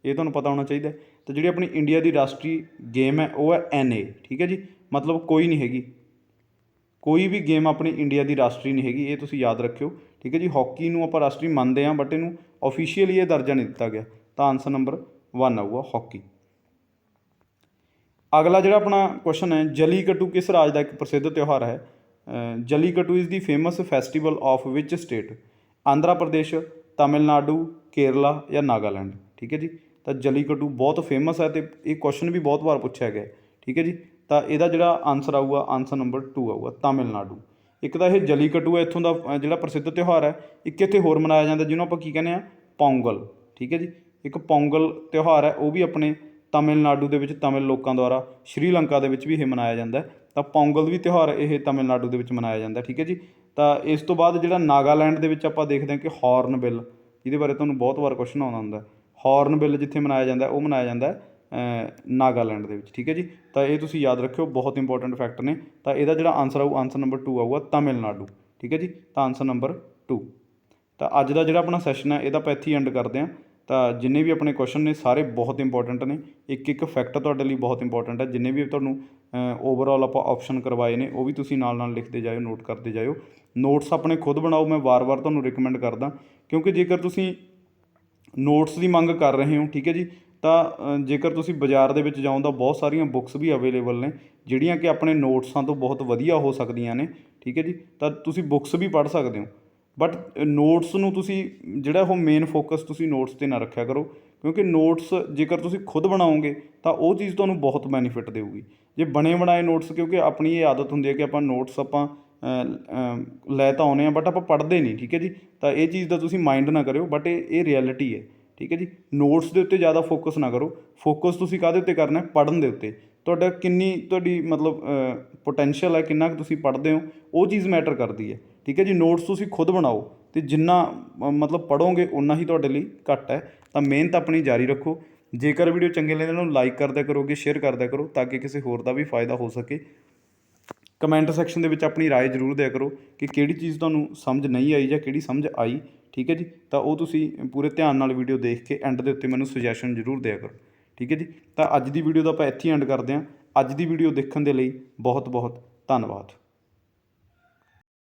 ਇਹ ਤੁਹਾਨੂੰ ਪਤਾ ਹੋਣਾ ਚਾਹੀਦਾ। ਤਾਂ ਜਿਹੜੀ ਆਪਣੀ ਇੰਡੀਆ ਦੀ ਰਾਸ਼ਟਰੀ ਗੇਮ ਹੈ ਉਹ ਹੈ NA। ਠੀਕ ਹੈ ਜੀ। ਮਤਲਬ ਕੋਈ ਨਹੀਂ ਹੈਗੀ, ਕੋਈ ਵੀ ਗੇਮ ਆਪਣੀ ਇੰਡੀਆ ਦੀ ਰਾਸ਼ਟਰੀ ਨਹੀਂ ਹੈਗੀ, ਇਹ ਤੁਸੀਂ ਯਾਦ ਰੱਖਿਓ। ਠੀਕ ਹੈ ਜੀ। ਹਾਕੀ ਨੂੰ ਆਪਾਂ ਰਾਸ਼ਟਰੀ ਮੰਨਦੇ ਹਾਂ ਬਟ ਇਹਨੂੰ ਆਫੀਸ਼ੀਅਲੀ ਇਹ ਦਰਜਾ ਨਹੀਂ ਦਿੱਤਾ ਗਿਆ। ਤਾਂ ਆਨਸਰ ਨੰਬਰ 1 ਆਊਗਾ ਹਾਕੀ। ਅਗਲਾ ਜਿਹੜਾ ਆਪਣਾ ਕੁਐਸਚਨ ਹੈ, ਜਲੀਕੱਟੂ ਕਿਸ ਰਾਜ ਦਾ ਇੱਕ ਪ੍ਰਸਿੱਧ ਤਿਉਹਾਰ ਹੈ? Jallikattu is the famous festival of which state? Andhra Pradesh, Tamil Nadu, Kerala ਜਾਂ ਨਾਗਾਲੈਂਡ? ਠੀਕ ਹੈ ਜੀ। ਤਾਂ ਜਲੀਕੱਟੂ ਬਹੁਤ ਫੇਮਸ ਹੈ ਅਤੇ ਇਹ ਕੁਐਸਚਨ ਵੀ ਬਹੁਤ ਵਾਰ ਪੁੱਛਿਆ ਗਿਆ। ਠੀਕ ਹੈ ਜੀ। ਤਾਂ ਇਹਦਾ ਜਿਹੜਾ ਆਨਸਰ ਆਊਗਾ, ਆਨਸਰ ਨੰਬਰ 2 ਆਊਗਾ ਤਾਮਿਲਨਾਡੂ। ਇੱਕ ਤਾਂ ਇਹ ਜਲੀਕੱਟੂ ਹੈ ਇੱਥੋਂ ਦਾ ਜਿਹੜਾ ਪ੍ਰਸਿੱਧ ਤਿਉਹਾਰ ਹੈ। ਇੱਕ ਇੱਥੇ ਹੋਰ ਮਨਾਇਆ ਜਾਂਦਾ ਜਿਹਨੂੰ ਆਪਾਂ ਕੀ ਕਹਿੰਦੇ ਹਾਂ? ਪੌਂਗਲ। ਠੀਕ ਹੈ ਜੀ। ਇੱਕ ਪੌਂਗਲ ਤਿਉਹਾਰ ਹੈ, ਉਹ ਵੀ ਆਪਣੇ ਤਾਮਿਲਨਾਡੂ ਦੇ ਵਿੱਚ ਤਮਿਲ ਲੋਕਾਂ ਦੁਆਰਾ, ਸ਼੍ਰੀਲੰਕਾ ਦੇ ਵਿੱਚ ਵੀ ਇਹ ਮਨਾਇਆ ਜਾਂਦਾ। ਤਾਂ ਪੌਂਗਲ ਵੀ ਤਿਉਹਾਰ ਇਹ ਤਾਮਿਲਨਾਡੂ ਦੇ ਵਿੱਚ ਮਨਾਇਆ ਜਾਂਦਾ। ਠੀਕ ਹੈ ਜੀ। ਤਾਂ ਇਸ ਤੋਂ ਬਾਅਦ ਜਿਹੜਾ ਨਾਗਾਲੈਂਡ ਦੇ ਵਿੱਚ ਆਪਾਂ ਦੇਖਦੇ ਹਾਂ ਕਿ ਹੌਰਨਬਿਲ, ਜਿਹਦੇ ਬਾਰੇ ਤੁਹਾਨੂੰ ਬਹੁਤ ਵਾਰ ਕੁਐਸਚਨ ਆਉਂਦਾ ਹੁੰਦਾ। ਹੌਰਨਬਿਲ ਜਿੱਥੇ ਮਨਾਇਆ ਜਾਂਦਾ ਉਹ ਮਨਾਇਆ ਜਾਂਦਾ ਨਾਗਾਲੈਂਡ ਦੇ ਵਿੱਚ। ਠੀਕ ਹੈ ਜੀ। ਤਾਂ ਇਹ ਤੁਸੀਂ ਯਾਦ ਰੱਖਿਓ, ਬਹੁਤ ਇੰਪੋਰਟੈਂਟ ਫੈਕਟ ਨੇ। ਤਾਂ ਇਹਦਾ ਜਿਹੜਾ ਆਨਸਰ ਆਊ, ਆਨਸਰ ਨੰਬਰ 2 ਆਊਗਾ ਤਾਮਿਲਨਾਡੂ। ਠੀਕ ਹੈ ਜੀ। ਤਾਂ ਆਨਸਰ ਨੰਬਰ 2। ਤਾਂ ਅੱਜ ਦਾ ਜਿਹੜਾ ਆਪਣਾ ਸੈਸ਼ਨ ਹੈ ਇਹਦਾ ਆਪਾਂ ਇੱਥੇ ਹੀ ਐਂਡ ਕਰਦੇ ਹਾਂ। ਤਾਂ ਜਿੰਨੇ ਵੀ ਆਪਣੇ ਕੁਐਸਚਨ ਨੇ ਸਾਰੇ ਬਹੁਤ ਇੰਪੋਰਟੈਂਟ ਨੇ। ਇੱਕ ਇੱਕ ਫੈਕਟ ਤੁਹਾਡੇ ਲਈ ਬਹੁਤ ਇੰਪੋਰਟੈਂਟ ਹੈ। ਜਿੰਨੇ ਵੀ ਤੁਹਾਨੂੰ ਓਵਰਆਲ ਆਪਾਂ ਆਪਸ਼ਨ ਕਰਵਾਏ ਨੇ ਉਹ ਵੀ ਤੁਸੀਂ ਨਾਲ ਨਾਲ ਲਿਖਦੇ ਜਾਇਓ, ਨੋਟ ਕਰਦੇ ਜਾਇਓ। ਨੋਟਸ ਆਪਣੇ ਖੁਦ ਬਣਾਓ, ਮੈਂ ਵਾਰ-ਵਾਰ ਤੁਹਾਨੂੰ ਰਿਕਮੈਂਡ ਕਰਦਾ ਕਿਉਂਕਿ ਜੇਕਰ ਤੁਸੀਂ ਨੋਟਸ ਦੀ ਮੰਗ ਕਰ ਰਹੇ ਹੋ, ਠੀਕ ਹੈ ਜੀ, ਤਾਂ ਜੇਕਰ ਤੁਸੀਂ ਬਾਜ਼ਾਰ ਦੇ ਵਿੱਚ ਜਾਓ ਤਾਂ ਬਹੁਤ ਸਾਰੀਆਂ ਬੁੱਕਸ ਵੀ ਅਵੇਲੇਬਲ ਨੇ ਜਿਹੜੀਆਂ ਕਿ ਆਪਣੇ ਨੋਟਸਾਂ ਤੋਂ ਬਹੁਤ ਵਧੀਆ ਹੋ ਸਕਦੀਆਂ ਨੇ। ਠੀਕ ਹੈ ਜੀ। ਤਾਂ ਤੁਸੀਂ ਬੁੱਕਸ ਵੀ ਪੜ੍ਹ ਸਕਦੇ ਹੋ ਬਟ ਨੋਟਸ ਨੂੰ ਤੁਸੀਂ ਜਿਹੜਾ ਉਹ ਮੇਨ ਫੋਕਸ ਤੁਸੀਂ ਨੋਟਸ 'ਤੇ ਨਾ ਰੱਖਿਆ ਕਰੋ ਕਿਉਂਕਿ ਨੋਟਸ ਜੇਕਰ ਤੁਸੀਂ ਖੁਦ ਬਣਾਓਗੇ ਤਾਂ ਉਹ ਚੀਜ਼ ਤੁਹਾਨੂੰ ਬਹੁਤ ਬੈਨੀਫਿਟ ਦੇਊਗੀ। ਜੇ ਬਣੇ ਬਣਾਏ ਨੋਟਸ, ਕਿਉਂਕਿ ਆਪਣੀ ਇਹ ਆਦਤ ਹੁੰਦੀ ਹੈ ਕਿ ਆਪਾਂ ਨੋਟਸ ਆਪਾਂ ਲੈ ਤਾਂ ਆਉਂਦੇ ਹਾਂ ਬਟ ਆਪਾਂ ਪੜ੍ਹਦੇ ਨਹੀਂ। ਠੀਕ ਹੈ ਜੀ। ਤਾਂ ਇਹ ਚੀਜ਼ ਦਾ ਤੁਸੀਂ ਮਾਈਂਡ ਨਾ ਕਰਿਓ ਬਟ ਇਹ ਰਿਐਲਿਟੀ ਹੈ। ਠੀਕ ਹੈ ਜੀ। ਨੋਟਸ ਦੇ ਉੱਤੇ ਜ਼ਿਆਦਾ ਫੋਕਸ ਨਾ ਕਰੋ, ਫੋਕਸ ਤੁਸੀਂ ਕਾਹਦੇ ਉੱਤੇ ਕਰਨਾ? ਪੜ੍ਹਨ ਦੇ ਉੱਤੇ। ਤੁਹਾਡੀ ਮਤਲਬ ਪੋਟੈਂਸ਼ੀਅਲ ਹੈ, ਕਿੰਨਾ ਕੁ ਤੁਸੀਂ ਪੜ੍ਹਦੇ ਹੋ, ਉਹ ਚੀਜ਼ ਮੈਟਰ ਕਰਦੀ ਹੈ। ਠੀਕ ਹੈ ਜੀ। ਨੋਟਸ ਤੁਸੀਂ ਖੁਦ ਬਣਾਓ ਅਤੇ ਜਿੰਨਾ ਮਤਲਬ ਪੜ੍ਹੋਗੇ ਓਨਾ ਹੀ ਤੁਹਾਡੇ ਲਈ ਘੱਟ ਹੈ। ਤਾਂ ਮਿਹਨਤ ਆਪਣੀ ਜਾਰੀ ਰੱਖੋ। ਜੇਕਰ ਵੀਡੀਓ ਚੰਗੇ ਲੱਗਦੇ ਇਹਨਾਂ ਨੂੰ ਲਾਈਕ ਕਰਦਿਆ ਕਰੋ, ਅੱਗੇ ਸ਼ੇਅਰ ਕਰਦਿਆ ਕਰੋ ਤਾਂ ਕਿ ਕਿਸੇ ਹੋਰ ਦਾ ਵੀ ਫਾਇਦਾ ਹੋ ਸਕੇ। ਕਮੈਂਟ ਸੈਕਸ਼ਨ ਦੇ ਵਿੱਚ ਆਪਣੀ ਰਾਏ ਜ਼ਰੂਰ ਦਿਆ ਕਰੋ ਕਿ ਕਿਹੜੀ ਚੀਜ਼ ਤੁਹਾਨੂੰ ਸਮਝ ਨਹੀਂ ਆਈ ਜਾਂ ਕਿਹੜੀ ਸਮਝ ਆਈ, ਠੀਕ ਹੈ ਜੀ। ਤਾਂ ਉਹ ਤੁਸੀਂ ਪੂਰੇ ਧਿਆਨ ਨਾਲ ਵੀਡੀਓ ਦੇਖ ਕੇ ਐਂਡ ਦੇ ਉੱਤੇ ਮੈਨੂੰ ਸੁਜੈਸ਼ਨ ਜ਼ਰੂਰ ਦਿਆ ਕਰੋ, ਠੀਕ ਹੈ ਜੀ। ਤਾਂ ਅੱਜ ਦੀ ਵੀਡੀਓ ਦਾ ਆਪਾਂ ਇੱਥੇ ਐਂਡ ਕਰਦੇ ਹਾਂ। ਅੱਜ ਦੀ ਵੀਡੀਓ ਦੇਖਣ ਦੇ ਲਈ ਬਹੁਤ ਬਹੁਤ ਧੰਨਵਾਦ।